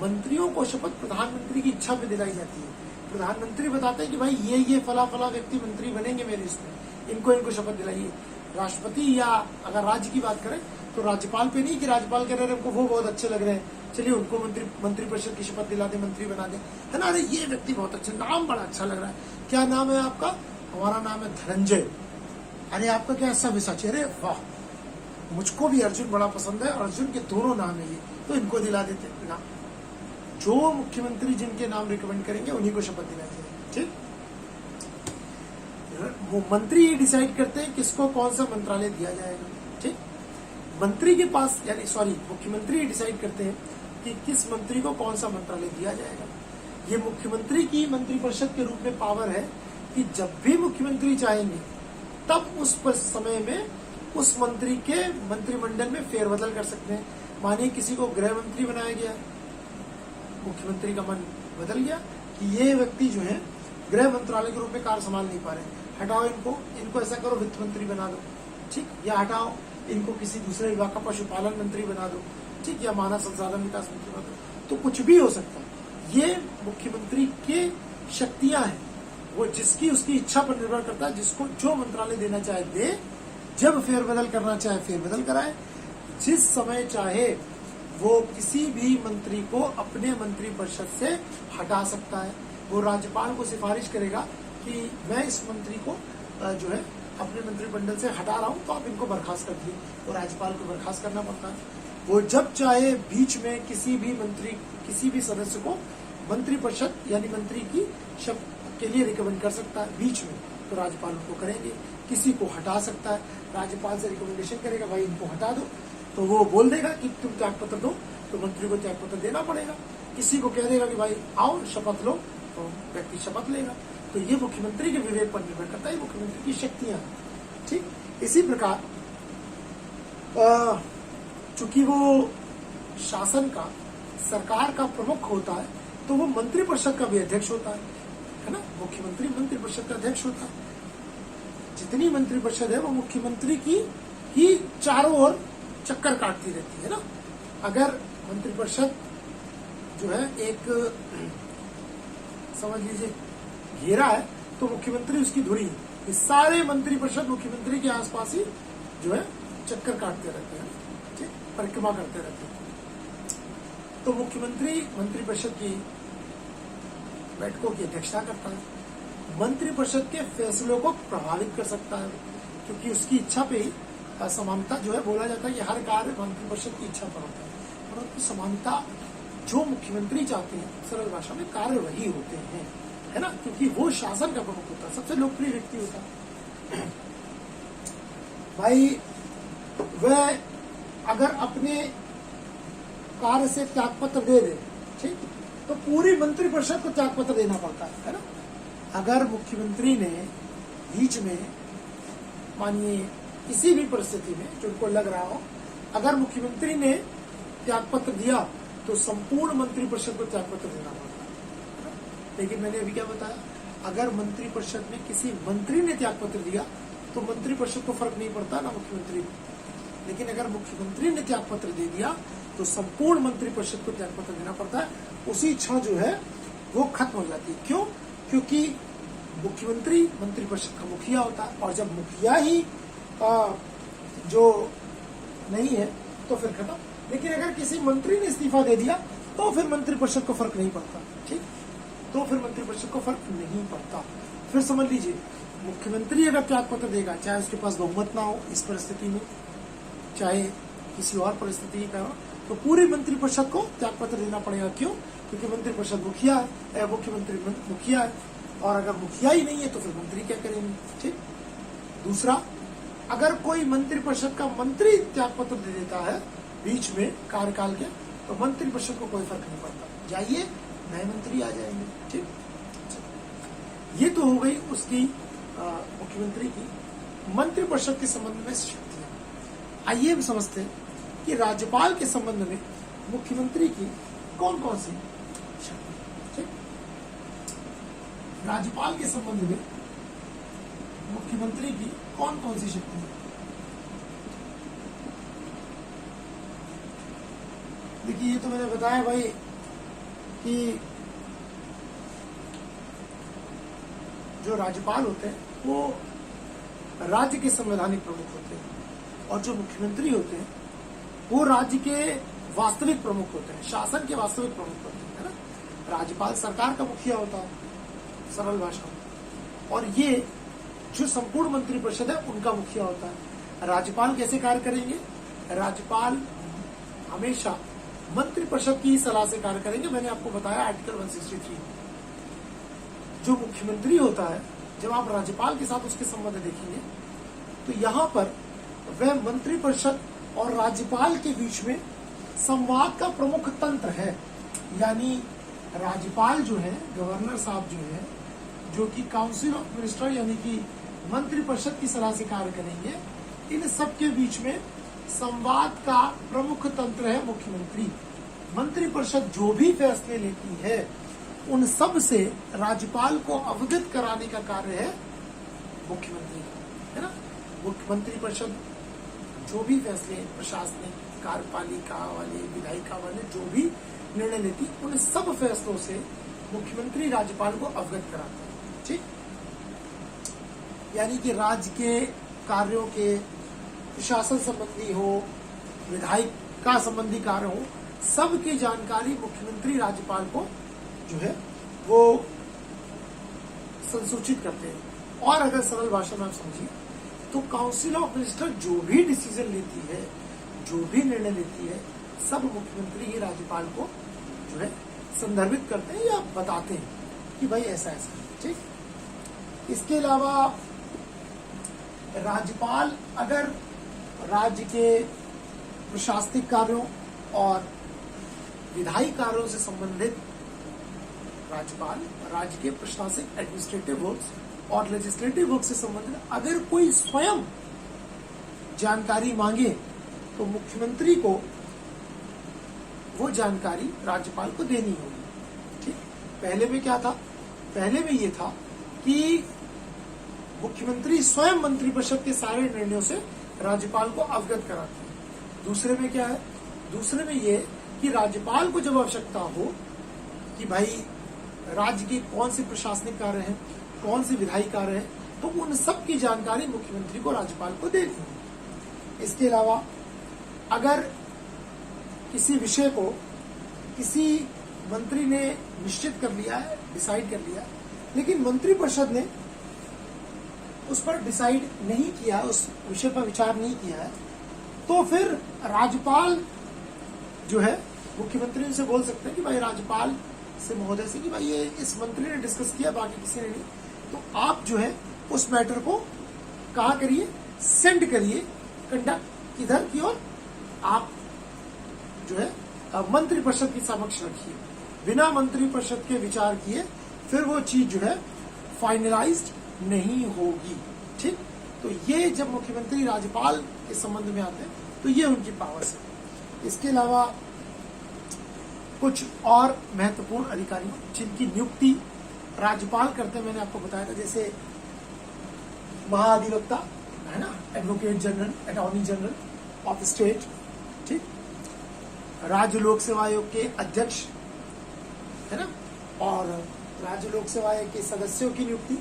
मंत्रियों को शपथ प्रधानमंत्री की इच्छा पे दिलाई जाती है। प्रधानमंत्री बताते हैं कि भाई ये फला फला व्यक्ति मंत्री बनेंगे मेरे इसमें, इनको शपथ दिलाइए। राष्ट्रपति या अगर राज्य की बात करें तो राज्यपाल पे नहीं कि राज्यपाल कह रहे हैं हमको वो बहुत अच्छे लग रहे हैं, चलिए उनको मंत्रिपरिषद की शपथ दिला दे, मंत्री बना दे, है ना। अरे ये व्यक्ति बहुत अच्छा, नाम बड़ा अच्छा लग रहा है, क्या नाम है आपका, हमारा नाम है धनंजय। अरे आपका क्या सव्यसाची, अरे वाह मुझको भी अर्जुन बड़ा पसंद है, अर्जुन के दोनों नाम है ये, तो इनको दिला देते ना। जो मुख्यमंत्री जिनके नाम रिकमेंड करेंगे उन्हीं को शपथ दिलाई जाएगी। ठीक, वो मंत्री ही डिसाइड करते हैं किसको कौन सा मंत्रालय दिया जाएगा। ठीक, मंत्री के पास मुख्यमंत्री ही डिसाइड करते हैं कि किस मंत्री को कौन सा मंत्रालय दिया जाएगा। ये मुख्यमंत्री की मंत्रिपरिषद के रूप में पावर है कि जब भी मुख्यमंत्री चाहेंगे तब उस समय में उस मंत्री के मंत्रिमंडल में फेरबदल कर सकते हैं। मानिए किसी को गृह मंत्री बनाया गया, मुख्यमंत्री का मन बदल गया कि ये व्यक्ति जो है गृह मंत्रालय के रूप में कार्य संभाल नहीं पा रहे, हटाओ इनको ऐसा करो वित्त मंत्री बना दो। ठीक, या हटाओ इनको किसी दूसरे विभाग का पशुपालन मंत्री बना दो। ठीक, या मानव संसाधन विकास मंत्री बना दो। तो कुछ भी हो सकता है। ये मुख्यमंत्री के शक्तियां हैं, वो जिसकी उसकी इच्छा पर निर्भर करता है। जिसको जो मंत्रालय देना चाहे दे, जब फेरबदल करना चाहे फेरबदल कराए, जिस समय चाहे वो किसी भी मंत्री को अपने मंत्रिपरिषद से हटा सकता है। वो राज्यपाल को सिफारिश करेगा कि मैं इस मंत्री को जो है अपने मंत्रिमंडल से हटा रहा हूं, तो आप इनको बर्खास्त कर दिए, तो राज्यपाल को बर्खास्त करना पड़ता है। वो जब चाहे बीच में किसी भी सदस्य को मंत्रिपरिषद यानी मंत्री की शपथ के लिए रिकमेंड कर सकता है बीच में, तो राज्यपाल उनको करेंगे। किसी को हटा सकता है, राज्यपाल से रिकमेंडेशन करेगा भाई इनको हटा दो, तो वो बोल देगा कि तुम त्याग पत्र दो, तो मंत्री को त्याग पत्र देना पड़ेगा। किसी को कह देगा कि भाई आओ शपथ लो, तो व्यक्ति शपथ लेगा। तो ये मुख्यमंत्री के विवेक पर निर्भर करता है, मुख्यमंत्री की शक्तियां। ठीक, इसी प्रकार चूंकि वो शासन का, सरकार का प्रमुख होता है, तो वो मंत्रिपरिषद का भी अध्यक्ष होता है ना। मुख्यमंत्री मंत्रिपरिषद का अध्यक्ष होता है। जितनी मंत्रिपरिषद है वो मुख्यमंत्री की ही चारों ओर चक्कर काटती रहती है ना। अगर मंत्रिपरिषद जो है एक समझ लीजिए घेरा है, तो मुख्यमंत्री उसकी धुरी है। ये सारे मंत्रिपरिषद मुख्यमंत्री के आसपास ही जो है चक्कर काटते रहते हैं, ठीक, परिक्रमा करते रहते हैं। तो मुख्यमंत्री मंत्रिपरिषद की बैठकों की अध्यक्षता करता है, मंत्रिपरिषद के फैसलों को प्रभावित कर सकता है, क्योंकि उसकी इच्छा पे ही समानता जो है, बोला जाता है कि हर कार्य मंत्रिपरिषद की इच्छा पर होता है, परंतु समानता जो मुख्यमंत्री चाहते हैं, सरल भाषा में कार्य वही होते हैं, है ना, क्योंकि वो शासन का प्रमुख होता है, सबसे लोकप्रिय व्यक्ति होता है। भाई वह अगर अपने कार्य से त्यागपत्र दे दे, ठीक, तो पूरी मंत्रिपरिषद को त्यागपत्र देना पड़ता है ना। अगर मुख्यमंत्री ने बीच में, मानिए किसी भी परिस्थिति में जो उनको लग रहा हो, अगर मुख्यमंत्री ने त्यागपत्र दिया तो संपूर्ण मंत्रिपरिषद को त्यागपत्र देना पड़ता है। लेकिन मैंने अभी क्या बताया, अगर मंत्रिपरिषद में किसी मंत्री ने त्यागपत्र दिया तो मंत्रिपरिषद को फर्क नहीं पड़ता ना मुख्यमंत्री को, लेकिन अगर मुख्यमंत्री ने त्यागपत्र दे दिया तो संपूर्ण मंत्रिपरिषद को त्यागपत्र देना पड़ता है। उसी क्षण जो है वो खत्म हो जाती है। क्यों? क्योंकि मुख्यमंत्री मंत्रिपरिषद का मुखिया होता है, और जब मुखिया ही जो नहीं है तो फिर खत्म। लेकिन अगर किसी मंत्री ने इस्तीफा दे दिया तो फिर मंत्रिपरिषद को फर्क नहीं पड़ता, ठीक, तो फिर मंत्रिपरिषद को फर्क नहीं पड़ता। फिर समझ लीजिए, मुख्यमंत्री अगर त्यागपत्र देगा, चाहे उसके पास बहुमत ना हो इस परिस्थिति में, चाहे किसी और परिस्थिति का हो, तो पूरी मंत्रिपरिषद को त्यागपत्र देना पड़ेगा। क्यों? क्योंकि मंत्रिपरिषद मुखिया है, मुख्यमंत्री मुखिया है, और अगर मुखिया ही नहीं है तो फिर मंत्री क्या करेंगे, ठीक। दूसरा, अगर कोई मंत्रिपरिषद का मंत्री त्यागपत्र दे देता है बीच में कार्यकाल के, तो मंत्रिपरिषद को कोई फर्क नहीं पड़ता, जाइए नए मंत्री आ जाएंगे, ठीक। ये तो हो गई उसकी मुख्यमंत्री की मंत्रिपरिषद के संबंध में शक्तियां। आइए हम समझते हैं कि राज्यपाल के संबंध में मुख्यमंत्री की कौन कौन सी शक्ति, ठीक। राज्यपाल के संबंध में मुख्यमंत्री की कौन कौन सी शक्ति है? देखिए, ये तो मैंने बताया भाई कि जो राज्यपाल होते हैं वो राज्य के संवैधानिक प्रमुख होते हैं, और जो मुख्यमंत्री होते हैं वो राज्य के वास्तविक प्रमुख होते हैं, शासन के वास्तविक प्रमुख होते हैं, है ना। राज्यपाल सरकार का मुखिया होता है सरल भाषा में, और ये जो संपूर्ण मंत्रिपरिषद है उनका मुखिया होता है। राज्यपाल कैसे कार्य करेंगे? राज्यपाल हमेशा मंत्रिपरिषद की सलाह से कार्य करेंगे। मैंने आपको बताया आर्टिकल 163। जो मुख्यमंत्री होता है, जब आप राज्यपाल के साथ उसके संबंध देखेंगे तो यहाँ पर वह मंत्रिपरिषद और राज्यपाल के बीच में संवाद का प्रमुख तंत्र है। यानी राज्यपाल जो है, गवर्नर साहब जो है, जो कि काउंसिल ऑफ मिनिस्टर यानी कि मंत्रिपरिषद की सलाह से कार्य करेंगे, इन सब के बीच में संवाद का प्रमुख तंत्र है मुख्यमंत्री। मंत्रिपरिषद जो भी फैसले लेती है उन सब से राज्यपाल को अवगत कराने का कार्य है मुख्यमंत्री का, है ना। मंत्रिपरिषद जो भी फैसले प्रशासनिक, कार्यपालिका वाले, विधायिका वाले जो भी निर्णय लेती, उन सब फैसलों से मुख्यमंत्री राज्यपाल को अवगत कराता है, ठीक। यानी कि राज्य के कार्यों के प्रशासन संबंधी हो, विधायिका संबंधी कार्य हो, सबकी जानकारी मुख्यमंत्री राज्यपाल को जो है वो संसूचित करते हैं। और अगर सरल भाषा में आप समझिए तो काउंसिल ऑफ मिनिस्टर जो भी डिसीजन लेती है, जो भी निर्णय लेती है, सब मुख्यमंत्री ही राज्यपाल को जो है संदर्भित करते हैं या बताते हैं कि भाई ऐसा ऐसा, ठीक। इसके अलावा राज्यपाल अगर राज्य के प्रशासनिक कार्यों और विधायी कार्यों से संबंधित, राज्यपाल राज्य के प्रशासनिक एडमिनिस्ट्रेटिव वर्क्स और लेजिस्लेटिव वर्क से संबंधित अगर कोई स्वयं जानकारी मांगे तो मुख्यमंत्री को वो जानकारी राज्यपाल को देनी होगी। ठीक, पहले में क्या था? पहले में ये था कि मुख्यमंत्री स्वयं मंत्रिपरिषद के सारे निर्णयों से राज्यपाल को अवगत कराते हैं। दूसरे में क्या है? दूसरे में ये कि राज्यपाल को जब आवश्यकता हो कि भाई राज्य के कौन से प्रशासनिक कार्य हैं, कौन से विधायी कार्य हैं, तो उन सब की जानकारी मुख्यमंत्री को राज्यपाल को देनी है। इसके अलावा अगर किसी विषय को किसी मंत्री ने निश्चित कर लिया है, डिसाइड कर लिया है, लेकिन मंत्रिपरिषद ने उस पर डिसाइड नहीं किया, उस विषय पर विचार नहीं किया है, तो फिर राज्यपाल जो है मुख्यमंत्री से बोल सकते हैं कि भाई राज्यपाल से महोदय से कि भाई ये इस मंत्री ने डिस्कस किया, बाकी किसी ने नहीं, तो आप जो है उस मैटर को कहा करिए, सेंड करिए, कंडक्ट इधर की ओर आप जो है मंत्रिपरिषद की समक्ष रखिए। बिना मंत्रिपरिषद के विचार किए फिर वो चीज जो है फाइनलाइज्ड नहीं होगी। ठीक, तो ये जब मुख्यमंत्री राज्यपाल के संबंध में आते हैं तो ये उनकी पावर्स है। इसके अलावा कुछ और महत्वपूर्ण अधिकारियों जिनकी नियुक्ति राज्यपाल करते हैं, मैंने आपको बताया था, जैसे महाधिवक्ता है ना, advocate general, attorney general of state, ठीक, राज्य लोक सेवा आयोग के अध्यक्ष है ना, और राज्य लोक सेवा आयोग के सदस्यों की नियुक्ति,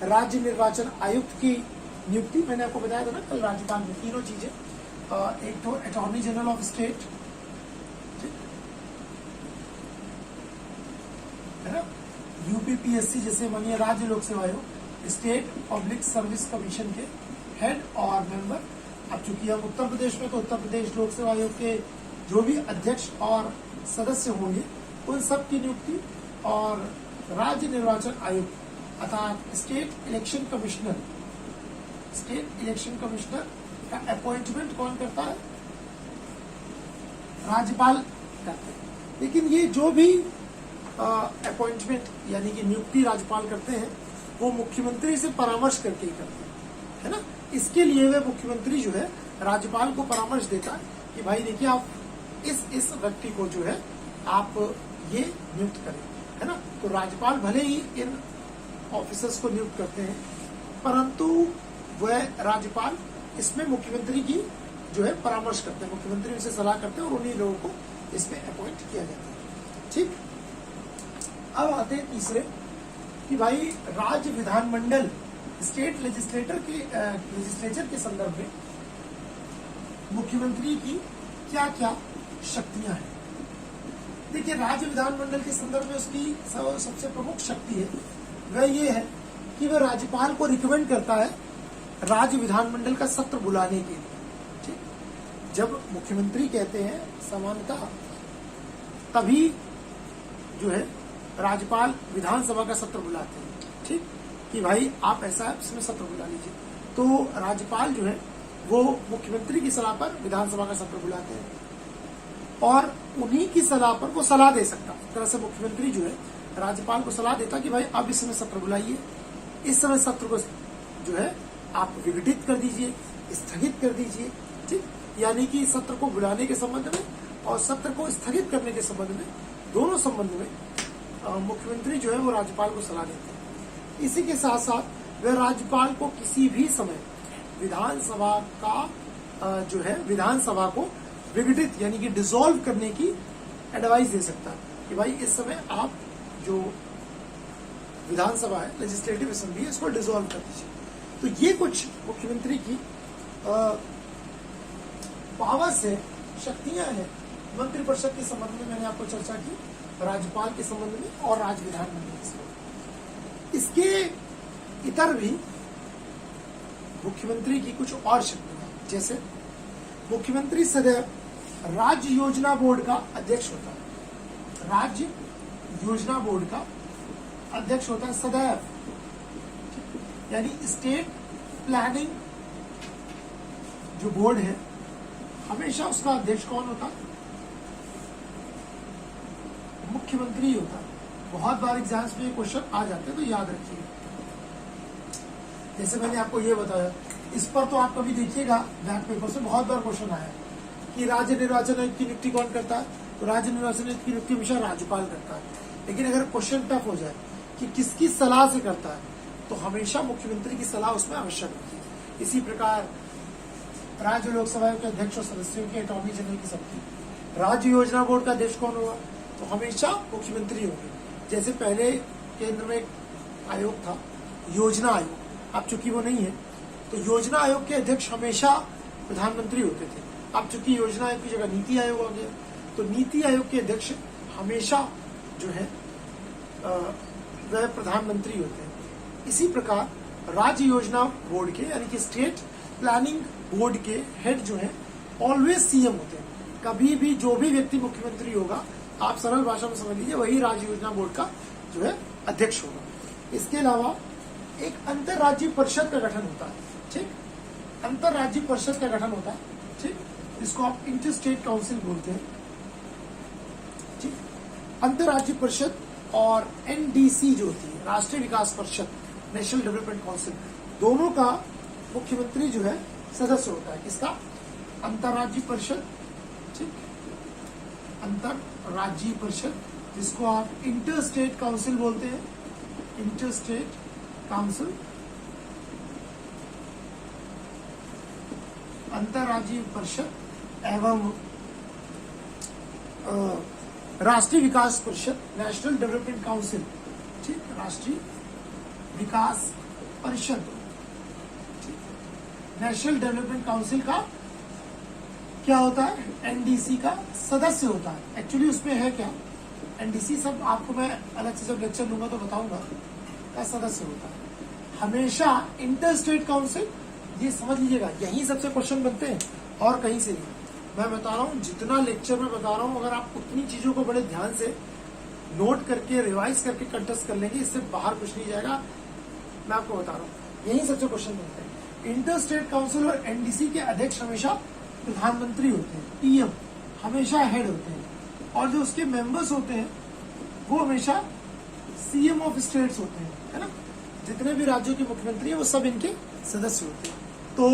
राज्य निर्वाचन आयुक्त की नियुक्ति, मैंने आपको बताया था ना कल राज्यपाल में तीनों चीजें, एक तो अटॉर्नी जनरल ऑफ स्टेट है ना, यूपीपीएससी जैसे मानिए राज्य लोक सेवा आयोग, स्टेट पब्लिक सर्विस कमीशन के हेड और मेंबर। अब चूंकि हम उत्तर प्रदेश में, तो उत्तर प्रदेश लोक सेवा आयोग के जो भी अध्यक्ष और सदस्य होंगे उन सब की नियुक्ति, और राज्य निर्वाचन आयुक्त अर्थात state election commissioner, state election commissioner का अपॉइंटमेंट कौन करता है? राज्यपाल करते हैं। लेकिन ये जो भी अपॉइंटमेंट यानी कि नियुक्ति राज्यपाल करते हैं वो मुख्यमंत्री से परामर्श करके ही करते हैं, है ना। इसके लिए वे मुख्यमंत्री जो है राज्यपाल को परामर्श देता है कि भाई देखिए आप इस व्यक्ति को जो है आप ये नियुक्त करें, है ना। तो राज्यपाल भले ही इन ऑफिसर्स को नियुक्त करते हैं, परंतु वह राज्यपाल इसमें मुख्यमंत्री की जो है परामर्श करते हैं, मुख्यमंत्री उनसे सलाह करते हैं और उन्हीं लोगों को इसमें अपॉइंट किया जाता है। ठीक, अब आते हैं तीसरे कि भाई राज्य विधानमंडल, स्टेट लेजिस्लेचर के संदर्भ में मुख्यमंत्री की क्या क्या शक्तियां हैं। देखिए राज्य विधानमंडल के संदर्भ में उसकी सबसे प्रमुख शक्ति है वह ये है कि वह राज्यपाल को रिकमेंड करता है राज्य विधानमंडल का सत्र बुलाने के लिए। ठीक, जब मुख्यमंत्री कहते हैं सामान्यतः तभी जो है राज्यपाल विधानसभा का सत्र बुलाते हैं, ठीक, कि भाई आप ऐसा इसमें सत्र बुला लीजिए। तो राज्यपाल जो है वो मुख्यमंत्री की सलाह पर विधानसभा का सत्र बुलाते हैं और उन्हीं की सलाह पर वो सलाह दे सकता है। इस तरह से मुख्यमंत्री जो है राज्यपाल को सलाह देता कि भाई अब इस समय सत्र बुलाइए, इस समय सत्र को जो है आप विघटित कर दीजिए, स्थगित कर दीजिए। ठीक, यानी कि सत्र को बुलाने के संबंध में और सत्र को स्थगित करने के संबंध में, दोनों संबंध में मुख्यमंत्री जो है वो राज्यपाल को सलाह देते हैं। इसी के साथ साथ वह राज्यपाल को किसी भी समय विधानसभा का जो है विधानसभा को विघटित यानी कि डिसॉल्व करने की एडवाइस दे सकता है कि भाई इस समय आप जो विधानसभा है, लेजिस्लेटिव असेंबली है, इसको डिसॉल्व कर दीजिए। तो ये कुछ मुख्यमंत्री की पावर्स है, शक्तियां हैं मंत्रिपरिषद के संबंध में। मैंने आपको चर्चा की राज्यपाल के संबंध में और राज्य विधानमंडल के संबंध में। इसके इतर भी मुख्यमंत्री की कुछ और शक्तियां, जैसे मुख्यमंत्री सदैव राज्य योजना बोर्ड का अध्यक्ष होता है, राज्य योजना बोर्ड का अध्यक्ष होता है सदैव, यानी स्टेट प्लानिंग जो बोर्ड है हमेशा उसका अध्यक्ष कौन होता है? मुख्यमंत्री होता है। बहुत बार एग्जाम्स में ये क्वेश्चन आ जाते हैं तो याद रखिए। जैसे मैंने आपको ये बताया, इस पर तो आप कभी देखिएगा बैक पेपर से बहुत बार क्वेश्चन आया कि राज्य निर्वाचन आयोग की नियुक्ति कौन करता है, तो राज्य निर्वाचन आयोग की नियुक्ति हमेशा राज्यपाल करता है। लेकिन अगर क्वेश्चन टफ हो जाए कि किसकी सलाह से करता है, तो हमेशा मुख्यमंत्री की सलाह उसमें आवश्यक होती है। इसी प्रकार राज्य लोकसभा के अध्यक्ष और सदस्यों की अटॉर्नी जनरल की सबकी राज्य योजना बोर्ड का अध्यक्ष कौन होगा, तो हमेशा मुख्यमंत्री होंगे। जैसे पहले केंद्र में एक आयोग था योजना आयोग, अब चूंकि वो नहीं है, तो योजना आयोग के अध्यक्ष हमेशा प्रधानमंत्री होते थे। अब चूंकि योजना आयोग की जगह नीति आयोग आ गया, तो नीति आयोग के अध्यक्ष हमेशा जो है वह प्रधानमंत्री होते हैं। इसी प्रकार राज्य योजना बोर्ड के यानी कि स्टेट प्लानिंग बोर्ड के हेड जो है ऑलवेज सीएम होते हैं। कभी भी जो भी व्यक्ति मुख्यमंत्री होगा, आप सरल भाषा में समझ लीजिए, वही राज्य योजना बोर्ड का जो है अध्यक्ष होगा। इसके अलावा एक अंतर्राज्यीय परिषद का गठन होता है, ठीक, अंतर्राज्यीय परिषद का गठन होता है, ठीक, इसको आप इंटर स्टेट काउंसिल बोलते हैं, ठीक। अंतर्राज्यीय परिषद और एनडीसी जो होती है राष्ट्रीय विकास परिषद, नेशनल डेवलपमेंट काउंसिल, दोनों का मुख्यमंत्री जो है सदस्य होता है। किसका, अंतर्राज्यीय परिषद, ठीक, अंतर्राज्यीय परिषद, जिसको आप इंटर स्टेट काउंसिल बोलते हैं, इंटर स्टेट काउंसिल, अंतर्राज्यीय परिषद एवं राष्ट्रीय विकास परिषद, नेशनल डेवलपमेंट काउंसिल, ठीक, राष्ट्रीय विकास परिषद, नेशनल डेवलपमेंट काउंसिल का क्या होता है, एनडीसी का सदस्य होता है। एक्चुअली उसमें है क्या, एनडीसी सब आपको मैं अलग से जब लेक्चर लूंगा तो बताऊंगा, का सदस्य होता है। हमेशा इंटर स्टेट काउंसिल, ये समझ लीजिएगा, यही सबसे क्वेश्चन बनते हैं और कहीं से नहीं। मैं बता रहा हूँ, जितना लेक्चर में बता रहा हूँ, अगर आप उतनी चीजों को बड़े ध्यान से नोट करके रिवाइज करके कंटेस्ट कर लेंगे, इससे बाहर कुछ नहीं जाएगा। मैं आपको बता रहा हूँ, यही सबसे क्वेश्चन बनते हैं। इंटर स्टेट काउंसिल और एनडीसी के अध्यक्ष हमेशा प्रधानमंत्री होते हैं, पीएम हमेशा हेड होते हैं, और जो उसके मेंबर्स होते हैं वो हमेशा सीएम ऑफ स्टेट्स होते हैं, है ना। जितने भी राज्यों के मुख्यमंत्री हैं वो सब इनके सदस्य होते हैं। तो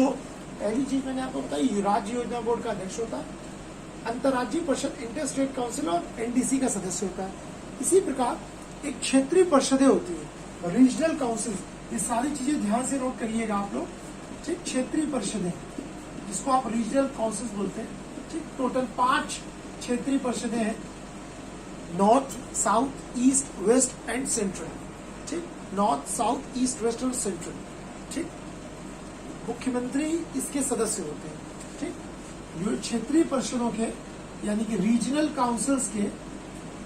पहली चीज मैंने आपको बताई, राज्य योजना बोर्ड का अध्यक्ष होता है, अंतर्राज्यीय परिषद, इंटर स्टेट काउंसिल और एनडीसी का सदस्य होता है। इसी प्रकार एक क्षेत्रीय परिषदें होती है, रीजनल काउंसिल, ये सारी चीजें ध्यान से नोट करिएगा आप लोग, ठीक। क्षेत्रीय परिषदें, जिसको आप रीजनल काउंसिल बोलते हैं, ठीक। टोटल 5 क्षेत्रीय परिषदें हैं, north, south, east, west and central, ठीक। नॉर्थ, साउथ, ईस्ट, वेस्ट और सेंट्रल, ठीक। मुख्यमंत्री इसके सदस्य होते हैं, ठीक। क्षेत्रीय परिषदों के यानी कि रीजनल काउंसिल्स के,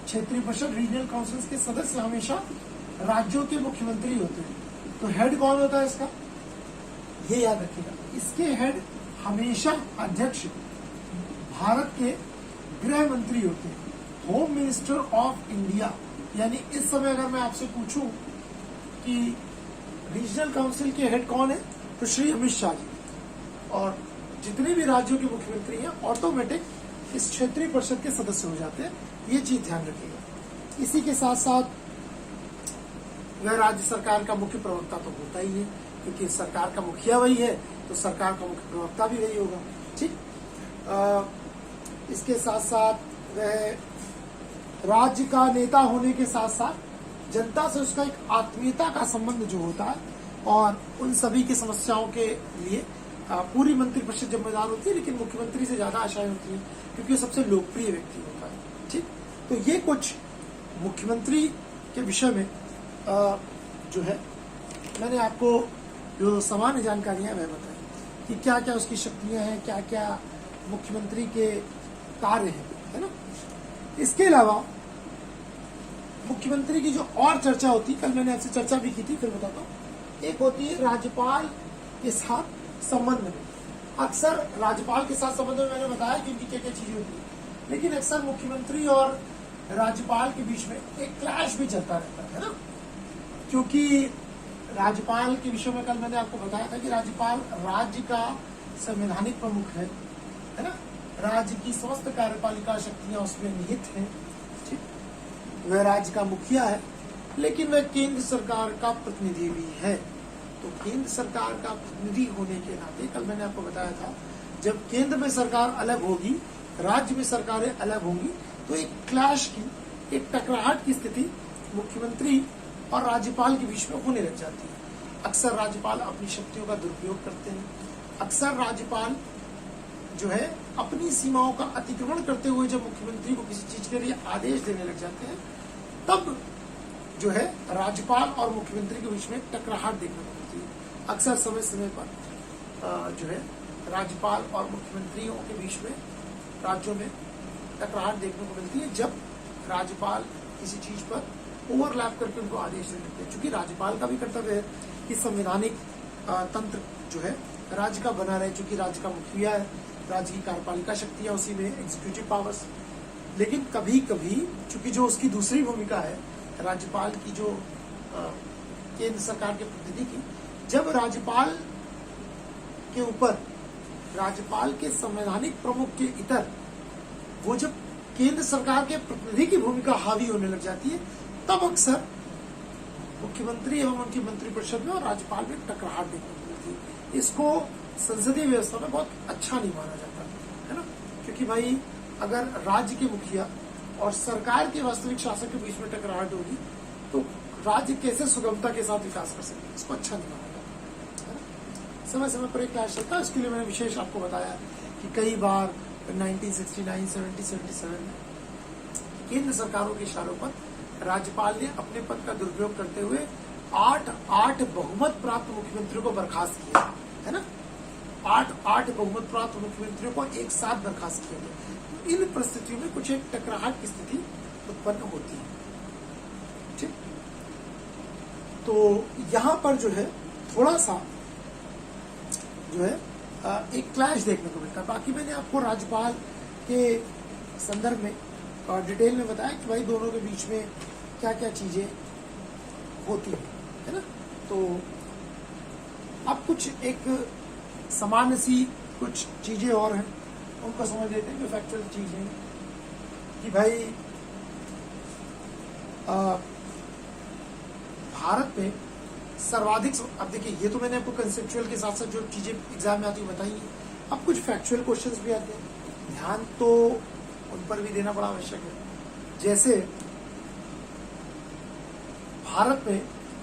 क्षेत्रीय परिषद रीजनल काउंसिल्स के सदस्य हमेशा राज्यों के मुख्यमंत्री होते हैं। तो हेड कौन होता है इसका, ये याद रखिएगा, इसके हेड हमेशा अध्यक्ष भारत के गृह मंत्री होते हैं, होम मिनिस्टर ऑफ इंडिया। यानी इस समय अगर मैं आपसे पूछूं कि रीजनल काउंसिल के हेड कौन है, तो श्री अमित शाह जी, और जितने भी राज्यों के मुख्यमंत्री हैं ऑटोमेटिक इस क्षेत्रीय परिषद के सदस्य हो जाते हैं। ये चीज ध्यान रखिएगा। इसी के साथ साथ वह राज्य सरकार का मुख्य प्रवक्ता तो होता ही है, क्योंकि सरकार का मुखिया वही है, तो सरकार का मुख्य प्रवक्ता भी वही होगा, ठीक। इसके साथ साथ वह राज्य का नेता होने के साथ साथ जनता से उसका एक आत्मीयता का संबंध जो होता है, और उन सभी की समस्याओं के लिए पूरी मंत्रिपरिषद जिम्मेदार होती है, लेकिन मुख्यमंत्री से ज्यादा आशाएं होती हैं क्योंकि वो सबसे लोकप्रिय व्यक्ति होता है, ठीक। तो ये कुछ मुख्यमंत्री के विषय में जो है मैंने आपको जो सामान्य जानकारियां वह बताई कि क्या क्या उसकी शक्तियां हैं, क्या क्या मुख्यमंत्री के कार्य हैं, है ना। इसके अलावा मुख्यमंत्री की जो और चर्चा होती है, कल मैंने आपसे चर्चा भी की थी, फिर बताता हूँ। एक होती है राज्यपाल के साथ संबंध में। अक्सर राज्यपाल के साथ संबंध में मैंने बताया कि उनकी क्या क्या चीजें होती है, लेकिन अक्सर मुख्यमंत्री और राज्यपाल के बीच में एक क्लैश भी चलता रहता है ना, क्योंकि राज्यपाल के विषय में कल मैंने आपको बताया था कि राज्यपाल राज्य का संवैधानिक प्रमुख है ना। राज्य की समस्त कार्यपालिका शक्तियां उसमें निहित हैं, ठीक। वह राज्य का मुखिया है, लेकिन वह केंद्र सरकार का प्रतिनिधि भी है। तो केंद्र सरकार का प्रतिनिधि होने के नाते कल मैंने आपको बताया था जब केंद्र में सरकार अलग होगी, राज्य में सरकारें अलग होंगी, तो एक क्लैश की, एक टकराहट की स्थिति मुख्यमंत्री और राज्यपाल के बीच में होने लग जाती है। अक्सर राज्यपाल अपनी शक्तियों का दुरुपयोग करते हैं, अक्सर राज्यपाल जो है अपनी सीमाओं का अतिक्रमण करते हुए जब मुख्यमंत्री को किसी चीज के लिए आदेश देने लग जाते हैं, तब जो है राज्यपाल और मुख्यमंत्री के बीच में टकराहट देखने को मिलती है। अक्सर समय समय पर जो है राज्यपाल और मुख्यमंत्रियों के बीच में राज्यों में टकराहट देखने को मिलती है, जब राज्यपाल किसी चीज पर ओवरलैप करके उनको आदेश दे देते हैं। चूंकि राज्यपाल का भी कर्तव्य है कि संवैधानिक तंत्र जो है राज्य का बना रहे, चूंकि राज्य का मुखिया है, राज्य की कार्यपालिका शक्तियां उसी में, एग्जीक्यूटिव पावर्स। लेकिन कभी कभी चूंकि जो उसकी दूसरी भूमिका है राज्यपाल की, जो केंद्र सरकार के प्रतिनिधि की, जब राज्यपाल के ऊपर राज्यपाल के संवैधानिक प्रमुख के इतर वो जब केंद्र सरकार के प्रतिनिधि की भूमिका हावी होने लग जाती है, तब अक्सर मुख्यमंत्री एवं उनकी मंत्रिपरिषद में और राज्यपाल में टकराहट देखने को मिलती है। इसको संसदीय व्यवस्था में बहुत अच्छा नहीं माना जाता है ना, क्योंकि भाई अगर राज्य के मुखिया और सरकार के वास्तविक शासक के बीच में टकराहट होगी तो राज्य कैसे सुगमता के साथ विकास कर सकते हैं, इसको अच्छा नहीं माना जाता है ना। समय समय पर एक क्लैश चलता है, इसके लिए मैंने विशेष आपको बताया कि कई बार 1969, 70, 77 में केंद्र सरकारों के इशारों पर राज्यपाल ने अपने पद का दुरुपयोग करते हुए 8 बहुमत प्राप्त मुख्यमंत्रियों को बर्खास्त किया है ना। 8 बहुमत प्राप्त मुख्यमंत्रियों को एक साथ बर्खास्त किया गया। इन परिस्थितियों में कुछ एक टकराहट की स्थिति उत्पन्न होती है, ठीक। तो यहाँ पर जो है थोड़ा सा जो है एक क्लैश देखने को मिलता है। बाकी मैंने आपको राज्यपाल के संदर्भ में डिटेल में बताया कि भाई दोनों के बीच में क्या क्या चीजें होती है ना। तो अब कुछ एक सामान्य सी कुछ चीजें और हैं, उनको समझ लेते हैं, जो फैक्चुअल चीजें कि भाई भारत में सर्वाधिक, अब देखिए ये तो मैंने आपको कंसेप्चुअल के साथ साथ जो चीजें एग्जाम में आती है बताई है। अब कुछ फैक्चुअल क्वेश्चंस भी आते हैं, ध्यान तो उन पर भी देना बड़ा आवश्यक है। जैसे भारत में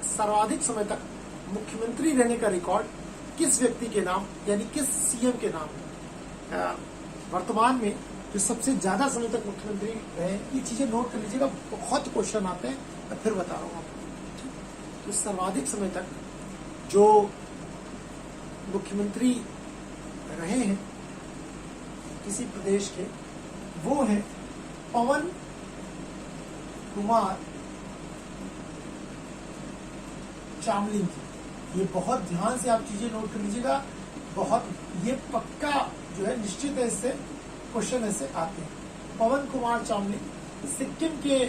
सर्वाधिक समय तक मुख्यमंत्री रहने का रिकॉर्ड किस व्यक्ति के नाम, यानी किस सीएम के नाम है। वर्तमान में जो सबसे ज्यादा समय तक मुख्यमंत्री रहे, ये चीजें नोट कर लीजिएगा, बहुत क्वेश्चन आते हैं, मैं फिर बता रहा हूँ आपको। तो सर्वाधिक समय तक जो मुख्यमंत्री रहे हैं किसी प्रदेश के, वो है पवन कुमार चामलिंग जी। ये बहुत ध्यान से आप चीजें नोट कर लीजिएगा, बहुत ये पक्का जो है निश्चित है, इससे क्वेश्चन ऐसे आते हैं। पवन कुमार चामलिंग सिक्किम के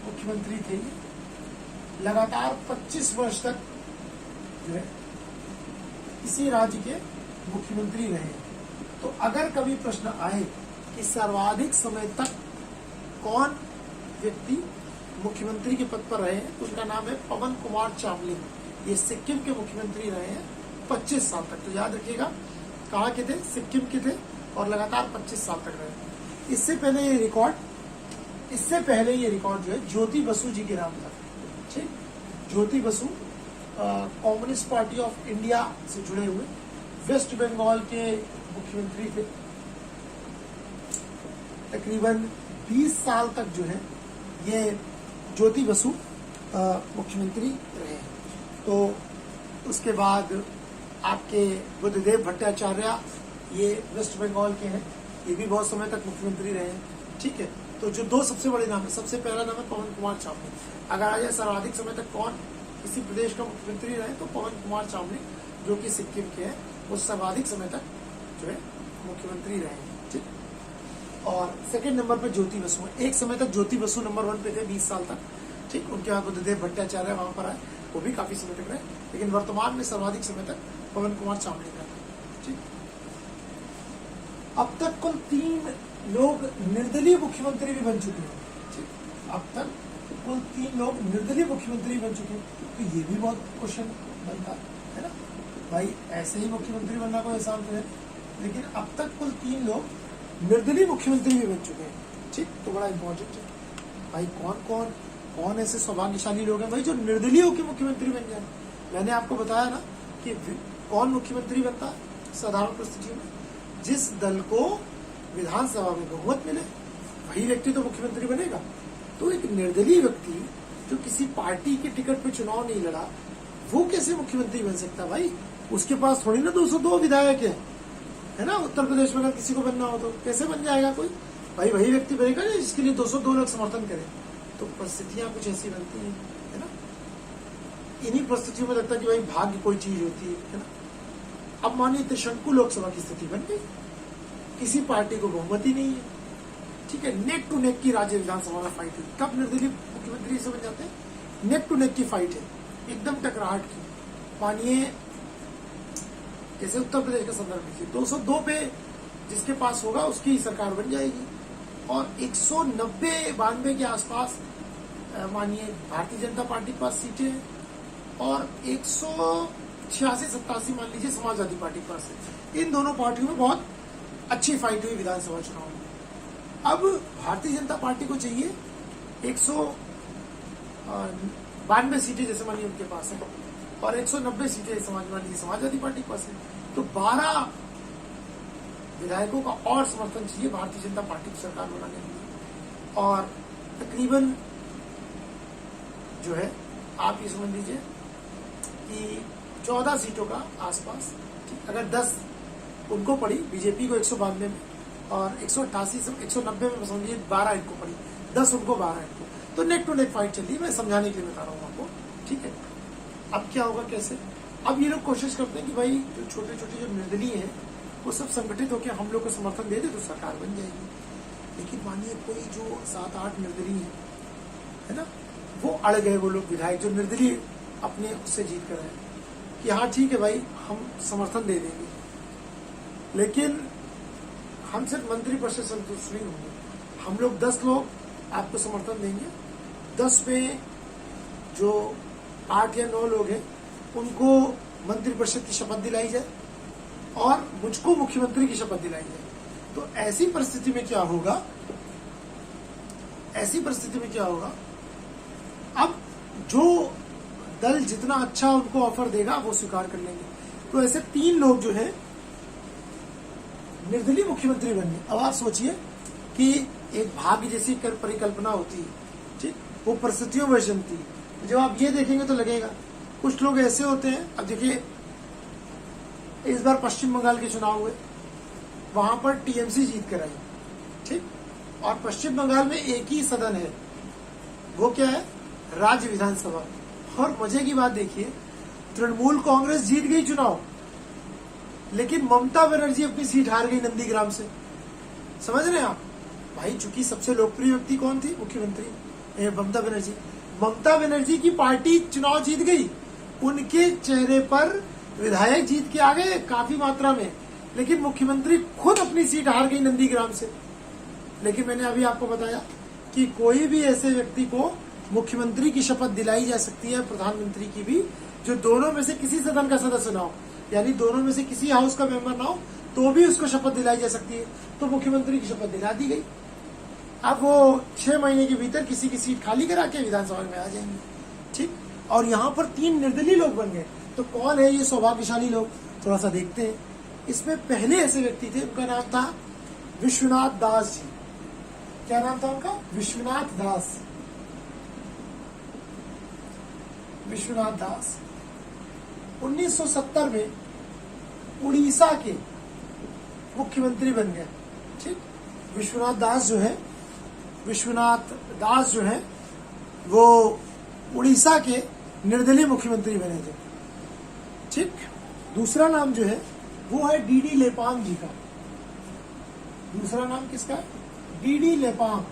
मुख्यमंत्री थे, लगातार 25 वर्ष तक जो है इसी राज्य के मुख्यमंत्री रहे। तो अगर कभी प्रश्न आए कि सर्वाधिक समय तक कौन व्यक्ति मुख्यमंत्री के पद पर रहे हैं, तो उनका नाम है पवन कुमार चामलिंग। ये सिक्किम के मुख्यमंत्री रहे हैं 25 साल तक। तो याद रखिएगा कहाँ के थे, सिक्किम के थे, और लगातार 25 साल तक रहे। इससे पहले ये रिकॉर्ड जो है ज्योति बसु जी के नाम था, ठीक। Jyoti Basu communist party of India से जुड़े हुए वेस्ट बंगाल के मुख्यमंत्री थे। तकरीबन 20 साल तक जो है ये ज्योति बसु मुख्यमंत्री रहे। तो उसके बाद आपके बुद्धदेव भट्टाचार्य, ये वेस्ट बंगाल के हैं, ये भी बहुत समय तक मुख्यमंत्री रहे हैं, ठीक है। तो जो दो सबसे बड़े नाम है, सबसे पहला नाम है पवन कुमार चामलिंग। अगर आ जाए सर्वाधिक समय तक कौन किसी प्रदेश का मुख्यमंत्री रहे, तो पवन कुमार चामलिंग जो कि सिक्किम के हैं, वो सर्वाधिक समय तक जो है मुख्यमंत्री रहे हैं, ठीक। और सेकंड नंबर पे ज्योति बसु है। एक समय तक ज्योति बसु नंबर 1 पे थे 20 साल तक, ठीक। उनके बाद बुद्धदेव भट्टाचार्य वहां पर आए, वो भी काफी समय तक रहे, लेकिन वर्तमान में सर्वाधिक समय तक पवन कुमार चामलिंग रहे, ठीक। अब तक कुल 3 लोग निर्दलीय मुख्यमंत्री भी बन चुके हैं, ठीक। अब तक कुल 3 लोग निर्दलीय मुख्यमंत्री बन चुके हैं। तो ये भी बहुत क्वेश्चन बनता है ना, भाई ऐसे ही मुख्यमंत्री बनना कोई आसान तो है, लेकिन अब तक कुल 3 लोग निर्दलीय मुख्यमंत्री भी बन चुके हैं। ठीक, तो बड़ा इंपॉर्टेंट है भाई, कौन ऐसे सौभाग्यशाली लोग हैं भाई जो निर्दलीय होकर मुख्यमंत्री बन जाए। मैंने आपको बताया ना कि कौन मुख्यमंत्री बनता है साधारण परिस्थितियों में, जिस दल को विधानसभा में बहुमत मिले वही व्यक्ति तो मुख्यमंत्री बनेगा। तो एक निर्दलीय व्यक्ति जो किसी पार्टी के टिकट पे चुनाव नहीं लड़ा, वो कैसे मुख्यमंत्री बन सकता भाई? उसके पास थोड़ी ना 202 विधायक है ना। उत्तर प्रदेश में अगर किसी को बनना हो तो कैसे बन जाएगा कोई भाई? वही व्यक्ति बनेगा ना जिसके लिए 202 लोग समर्थन करें। तो परिस्थितियां कुछ ऐसी बनती हैं, है ना। इन्हीं परिस्थितियों में लगता है कि भाई भाग्य कोई चीज होती है ना। अब मानिए त्रिशंकु लोकसभा की स्थिति बन गई, किसी पार्टी को बहुमत ही नहीं है। ठीक है, नेक टू नेक की राज्य विधानसभा में फाइट हुई। कब निर्दलीय मुख्यमंत्री से बन जाते हैं? नेक टू नेक की फाइट है, एकदम टकराहट की। मानिए जैसे उत्तर प्रदेश का संदर्भ लीजिए, 202 पे जिसके पास होगा उसकी सरकार बन जाएगी, और 190-92 के आसपास मानिए भारतीय जनता पार्टी के पास सीटें हैं, और 186-87 मान लीजिए समाजवादी पार्टी के पास है। इन दोनों पार्टियों में बहुत अच्छी फाइट हुई विधानसभा चुनाव में। अब भारतीय जनता पार्टी को चाहिए 192 सीटें जैसे मानिए उनके पास है, और 190 सीटें समाजवादी पार्टी के पास है। तो 12 विधायकों का और समर्थन चाहिए भारतीय जनता पार्टी की सरकार बनाने के लिए, और तकरीबन जो है आप ये समझ लीजिए कि 14 सीटों का आसपास। अगर 10 उनको पड़ी, बीजेपी को 192 में, और 188 से 190 में समझिए 12 इनको पड़ी, 10 उनको 12 इनको, तो नेक टू नेक फाइट चल रही है। मैं समझाने के लिए बता रहा हूँ आपको। ठीक है, अब क्या होगा, कैसे? अब ये लोग कोशिश करते हैं कि भाई जो छोटे छोटे जो निर्दलीय हैं वो सब संगठित होकर हम लोग को समर्थन दे दे तो सरकार बन जाएगी। लेकिन मानिए कोई जो 7-8 निर्दलीय है ना, वो अड़ गए, वो लोग विधायक जो निर्दलीय अपने उससे जीत कर आए कि हाँ ठीक है भाई हम समर्थन दे देंगे, लेकिन हम सिर्फ मंत्री पद से संतुष्ट नहीं होंगे, हम लोग 10 लोग आपको समर्थन देंगे, 10 में जो 8 या 9 लोग हैं उनको मंत्री परिषद की शपथ दिलाई जाए और मुझको मुख्यमंत्री की शपथ दिलाई जाए। तो ऐसी परिस्थिति में क्या होगा, अब जो दल जितना अच्छा उनको ऑफर देगा वो स्वीकार कर लेंगे। तो ऐसे 3 लोग जो है निर्दलीय मुख्यमंत्री बन गए। अब आप सोचिए कि एक भाग्य जैसी परिकल्पना होती है, ठीक, वो परिस्थितियों में जमती है। जब आप ये देखेंगे तो लगेगा कुछ लोग ऐसे होते हैं। अब देखिए इस बार पश्चिम बंगाल के चुनाव हुए, वहां पर टीएमसी जीत कर आई, ठीक, और पश्चिम बंगाल में एक ही सदन है, वो क्या है, राज्य विधानसभा। और मजे की बात देखिए, तृणमूल कांग्रेस जीत गई चुनाव, लेकिन ममता बनर्जी अपनी सीट हार गई नंदीग्राम से। समझ रहे हैं आप भाई? चूंकि सबसे लोकप्रिय व्यक्ति कौन थी, मुख्यमंत्री ममता बनर्जी। ममता बनर्जी की पार्टी चुनाव जीत गई, उनके चेहरे पर विधायक जीत के आ गए काफी मात्रा में, लेकिन मुख्यमंत्री खुद अपनी सीट हार गई नंदीग्राम से। लेकिन मैंने अभी आपको बताया कि कोई भी ऐसे व्यक्ति को मुख्यमंत्री की शपथ दिलाई जा सकती है, प्रधानमंत्री की भी, जो दोनों में से किसी सदन का सदस्य ना हो, यानी दोनों में से किसी हाउस का मेंबर ना हो, तो भी उसको शपथ दिलाई जा सकती है। तो मुख्यमंत्री की शपथ दिला दी गई। अब वो 6 महीने के भीतर किसी की सीट खाली करा के विधानसभा में आ जाएंगे, ठीक। और यहाँ पर 3 निर्दलीय लोग बन गए। तो कौन है ये सौभाग्यशाली लोग, थोड़ा सा देखते हैं। इसमें पहले ऐसे व्यक्ति थे, उनका नाम था विश्वनाथ दास जी। क्या नाम था उनका? विश्वनाथ दास। विश्वनाथ दास 1970 में उड़ीसा के मुख्यमंत्री बन गए, ठीक। विश्वनाथ दास जो है वो उड़ीसा के निर्दलीय मुख्यमंत्री बने थे, ठीक। दूसरा नाम जो है वो है डीडी लेपांग जी का। दूसरा नाम किसका? डीडी लेपांग।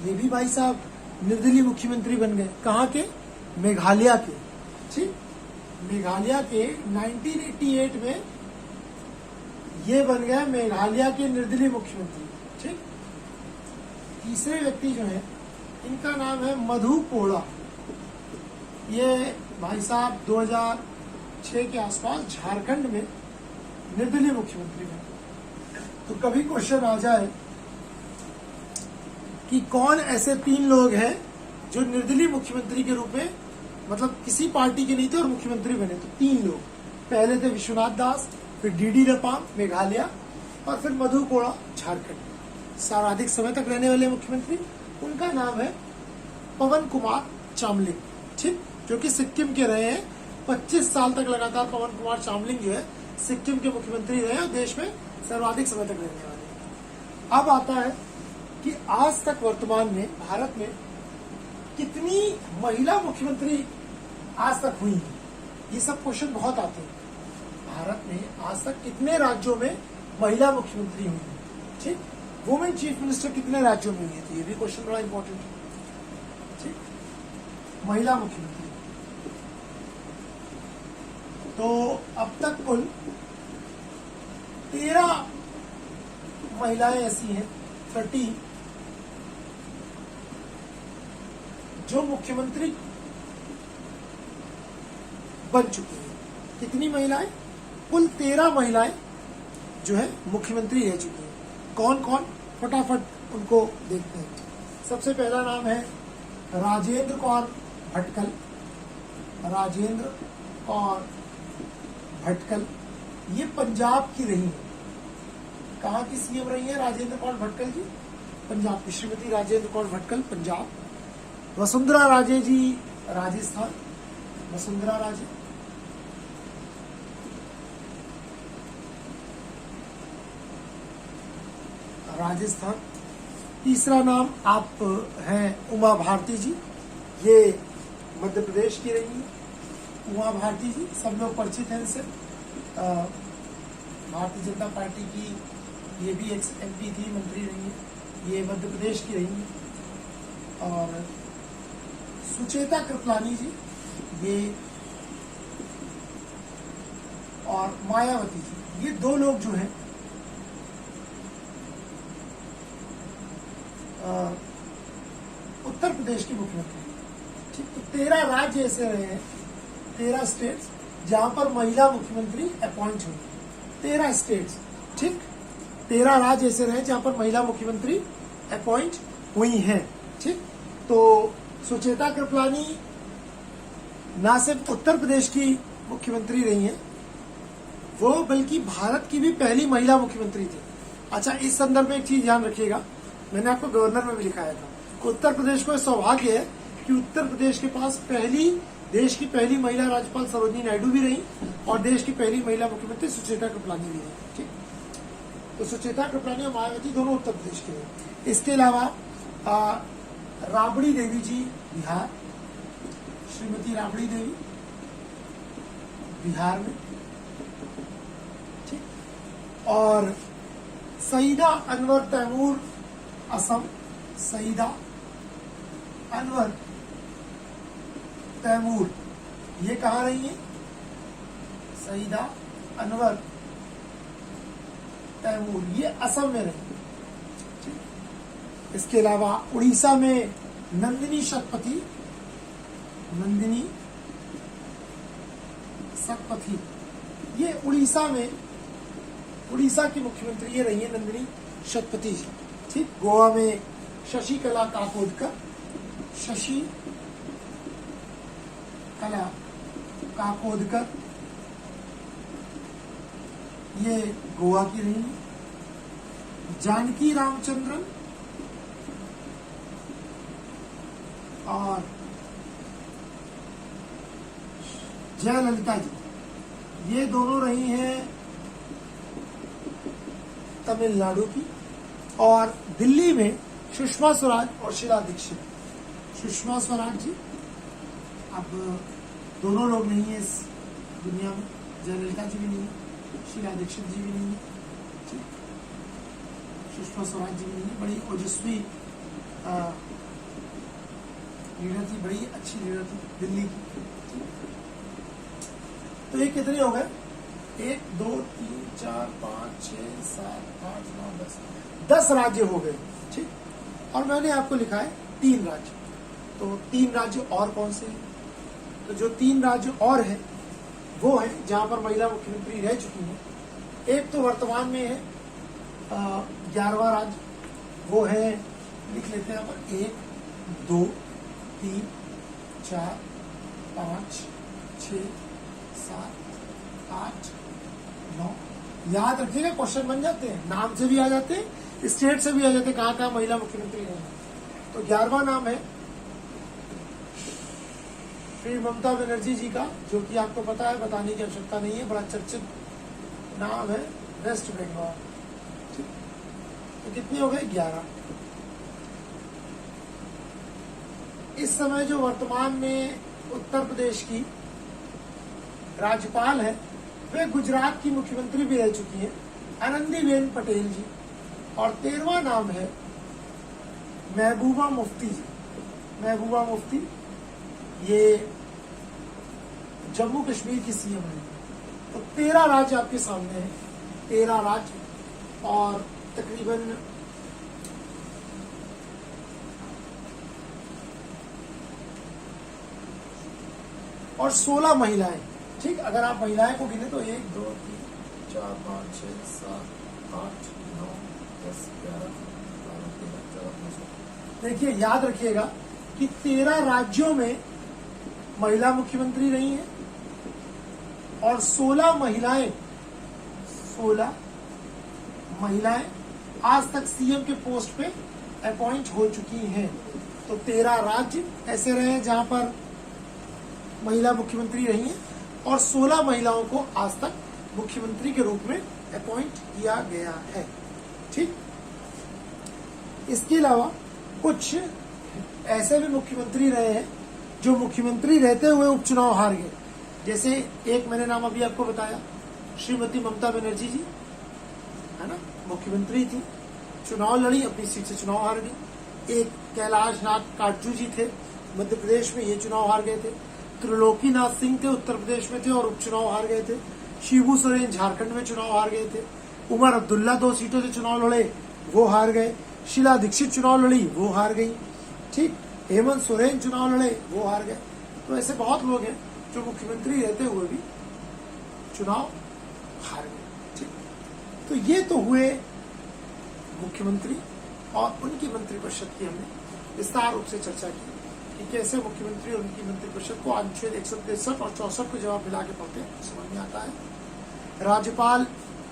ये भी भाई साहब निर्दलीय मुख्यमंत्री बन गए। कहाँ के? मेघालय के, ठीक। मेघालय के 1988 में ये बन गए मेघालय के निर्दलीय मुख्यमंत्री, ठीक। तीसरे व्यक्ति जो है इनका नाम है मधु कोड़ा। ये भाई साहब 2006 के आसपास झारखंड में निर्दलीय मुख्यमंत्री बने। तो कभी क्वेश्चन आ जाए कि कौन ऐसे 3 लोग हैं जो निर्दलीय मुख्यमंत्री के रूप में, मतलब किसी पार्टी के नहीं थे और मुख्यमंत्री बने, तो 3 लोग। पहले थे विश्वनाथ दास, फिर डीडी रपाम मेघालय, और फिर मधु कोड़ा झारखंड। सर्वाधिक समय तक रहने वाले मुख्यमंत्री, उनका नाम है पवन कुमार चामलिंग, ठीक, जो कि सिक्किम के रहे हैं। 25 साल तक लगातार पवन कुमार चामलिंग जो है सिक्किम के मुख्यमंत्री रहे और देश में सर्वाधिक समय तक रहने वाले हैं। अब आता है कि आज तक वर्तमान में भारत में कितनी महिला मुख्यमंत्री आज तक हुई हैं। ये सब क्वेश्चन बहुत आते हैं। भारत में आज तक कितने राज्यों में महिला मुख्यमंत्री हुई है, ठीक, वुमेन चीफ मिनिस्टर कितने राज्यों में हुई है, तो ये भी क्वेश्चन बड़ा इंपॉर्टेंट है, ठीक। महिला मुख्यमंत्री तो अब तक कुल 13 महिलाएं ऐसी हैं, 30, जो मुख्यमंत्री बन चुकी हैं। कितनी महिलाएं? कुल 13 महिलाएं जो है मुख्यमंत्री रह चुकी हैं। कौन कौन, फटाफट उनको देखते हैं। सबसे पहला नाम है राजेंद्र कौर भटकल। राजेंद्र कौर भटकल, ये पंजाब की रही है। कहाँ की सीएम रही है राजेंद्र कौर भटकल जी? पंजाब की। श्रीमती राजेंद्र कौर भटकल पंजाब। वसुंधरा राजे जी राजस्थान। वसुंधरा राजे। राजस्थान। तीसरा नाम आप हैं उमा भारती जी, ये मध्य प्रदेश की रही है। उमा भारती जी सब लोग परिचित हैं इनसे। भारतीय जनता पार्टी की ये भी एक एमपी थी, मंत्री रही है। ये मध्य प्रदेश की रही है। और सुचेता कृपलानी जी, ये, और मायावती जी, ये 2 लोग जो हैं उत्तर प्रदेश के मुख्यमंत्री, ठीक। तो 13 राज्य ऐसे रहे हैं, 13 स्टेट्स जहां पर महिला मुख्यमंत्री अपॉइंट हुई। 13 स्टेट्स, ठीक। 13 राज्य ऐसे रहे जहां पर महिला मुख्यमंत्री अपॉइंट हुई हैं, ठीक। तो सुचेता कृपलानी ना सिर्फ उत्तर प्रदेश की मुख्यमंत्री रही हैं, वो बल्कि भारत की भी पहली महिला मुख्यमंत्री थी। अच्छा, इस संदर्भ में एक चीज ध्यान रखिएगा, मैंने आपको गवर्नर में भी लिखाया था। उत्तर प्रदेश को सौभाग्य है कि उत्तर प्रदेश के पास देश की पहली महिला राज्यपाल सरोजिनी नायडू भी रही और देश की पहली महिला मुख्यमंत्री सुचेता कृपलानी भी रही, ठीक। तो सुचेता कृपलानी और मायावती दोनों उत्तर प्रदेश के हैं। इसके अलावा राबड़ी देवी जी बिहार। श्रीमती राबड़ी देवी बिहार में, ठीक। और सईदा अनवर तैमूर असम। सईदा अनवर तैमूर, ये कहाँ रही है? सईदा अनवर तैमूर, ये असम में रही। इसके अलावा उड़ीसा में नंदिनी शतपथी। नंदिनी शतपथी, ये उड़ीसा में, उड़ीसा की मुख्यमंत्री ये रही है नंदिनी शतपथी जी, ठीक। गोवा में शशिकला काकोडकर। शशिकला काकोडकर, ये गोवा की रही है। जानकी रामचंद्रन और जयललिता जी, ये दोनों रही हैं तमिलनाडु की। और दिल्ली में सुषमा स्वराज और शीला दीक्षित। सुषमा स्वराज जी अब दोनों लोग नहीं है इस दुनिया में, जयललिता जी भी नहीं है, शीला दीक्षित जी भी नहीं है, ठीक। सुषमा स्वराज जी भी नहीं है। बड़ी ओजस्वी लीडर थी, बड़ी अच्छी लीडर थी दिल्ली की। तो ये कितने हो गए? 1 2 3 4 5 6 7 8 9 10 10 राज्य हो गए, ठीक। और मैंने आपको लिखा है 3 राज्य। तो 3 राज्य और कौन से हैं? तो जो 3 राज्य और हैं वो है जहां पर महिला मुख्यमंत्री रह चुकी हैं, एक तो वर्तमान में है 11वां राज्य, वो है, लिख लेते हैं यहाँ पर 1 2 3 4 5 6 7 8 9। याद रखिएगा, क्वेश्चन बन जाते हैं, नाम से भी आ जाते हैं, स्टेट से भी आ जाते हैं, कहाँ कहाँ महिला मुख्यमंत्री रही है। तो 11वां नाम है श्री ममता बनर्जी जी का, जो कि आपको पता है, बताने की आवश्यकता नहीं है, बड़ा चर्चित नाम है, वेस्ट बंगाल। तो कितने हो गए? 11। इस समय जो वर्तमान में उत्तर प्रदेश की राज्यपाल है, वे गुजरात की मुख्यमंत्री भी रह चुकी हैं, आनंदीबेन पटेल जी। और 13वां नाम है महबूबा मुफ्ती जी। महबूबा मुफ्ती ये जम्मू कश्मीर की सीएम है। तो 13 राज्य आपके सामने है, 13 राज्य और तकरीबन और 16 महिलाएं। ठीक, अगर आप महिलाएं को गिने तो 1 2 3 4 5 6 7 8 9 10 11 12 13 14 15। देखिए, याद रखिएगा कि 13 राज्यों में महिला मुख्यमंत्री रही हैं और 16 महिलाएं आज तक सीएम के पोस्ट पे अपॉइंट हो चुकी हैं। तो 13 राज्य ऐसे रहे हैं जहां पर महिला मुख्यमंत्री रही हैं और 16 महिलाओं को आज तक मुख्यमंत्री के रूप में अपॉइंट किया गया है। ठीक, इसके अलावा कुछ ऐसे भी मुख्यमंत्री रहे हैं जो मुख्यमंत्री रहते हुए उपचुनाव हार गए। जैसे एक मैंने नाम अभी आपको बताया, श्रीमती ममता बनर्जी जी, है ना, मुख्यमंत्री थी, चुनाव लड़ी, अपनी सीट से चुनाव हार गई। एक कैलाश नाथ काटजू जी थे, मध्य प्रदेश में, ये चुनाव हार गए थे। त्रिलोकीनाथ सिंह थे, उत्तर प्रदेश में थे और उपचुनाव हार गए थे। शिबू सोरेन झारखंड में चुनाव हार गए थे। उमर अब्दुल्ला 2 सीटों से चुनाव लड़े, वो हार गए। शीला दीक्षित चुनाव लड़ी, वो हार गई। ठीक, हेमंत सोरेन चुनाव लड़े, वो हार गए। तो ऐसे बहुत लोग हैं जो मुख्यमंत्री रहते हुए भी चुनाव हार गए। ठीक, तो ये तो हुए मुख्यमंत्री और उनकी मंत्रिपरिषद की हमने विस्तार रूप से चर्चा की कि कैसे मुख्यमंत्री और उनकी मंत्रिपरिषद को अनुच्छेद 163 और 64 को जवाब मिला के पढ़ते हैं, समझ में आता है। राज्यपाल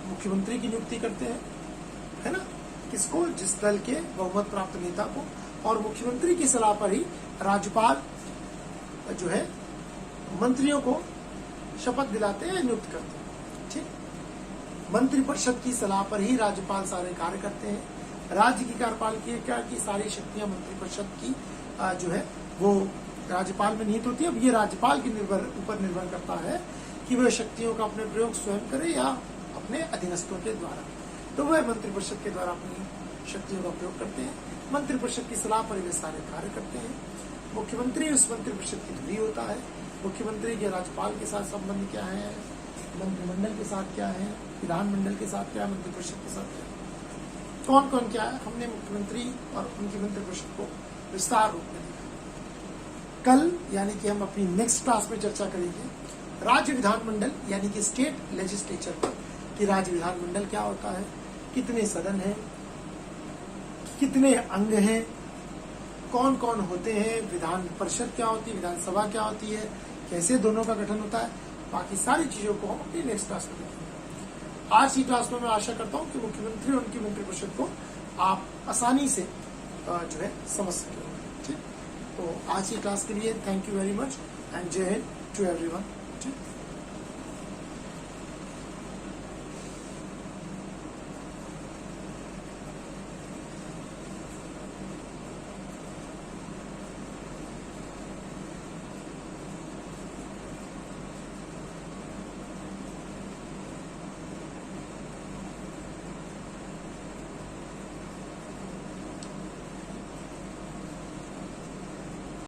मुख्यमंत्री की नियुक्ति करते हैं, है ना, किसको? जिस दल के बहुमत प्राप्त नेता को। और मुख्यमंत्री की सलाह पर ही राज्यपाल जो है मंत्रियों को शपथ दिलाते हैं, नियुक्त करते हैं। ठीक, मंत्रिपरिषद की सलाह पर ही राज्यपाल सारे कार्य करते हैं। राज्य की कार्यपालिका की सारी शक्तियां मंत्रिपरिषद की जो है वो राज्यपाल में निहित होती है। अब ये राज्यपाल के ऊपर निर्भर करता है कि वह शक्तियों का अपने प्रयोग स्वयं करे या अपने अधीनस्थों के द्वारा। तो वह मंत्रिपरिषद के द्वारा अपनी शक्तियों का प्रयोग करते हैं। मंत्रिपरिषद की सलाह पर वे सारे कार्य करते हैं। मुख्यमंत्री उस मंत्रिपरिषद की धुरी होता है। मुख्यमंत्री के राज्यपाल के साथ संबंध क्या है, मंत्रिमंडल के साथ क्या है, विधानमंडल के साथ क्या है, मंत्रिपरिषद के साथ क्या है, कौन कौन क्या है, हमने मुख्यमंत्री और उनकी मंत्रिपरिषद को विस्तार रूप में देखा। कल यानी कि हम अपनी नेक्स्ट क्लास में चर्चा करेंगे राज्य विधानमंडल यानी कि स्टेट लेजिस्लेचर पर, कि राज्य विधानमंडल क्या होता है, कितने सदन हैं, कितने अंग हैं, कौन कौन होते हैं, विधान परिषद क्या होती है, विधानसभा क्या होती है, कैसे दोनों का गठन होता है। बाकी सारी चीजों को हम अपनी नेक्स्ट क्लास में देखेंगे। आज की क्लास में मैं आशा करता हूं कि मुख्यमंत्री और उनकी मंत्रिपरिषद को आप आसानी से जो है समझ सके। ठीक, तो आज की क्लास के लिए thank you very much and Jai Hind to everyone. ठीक।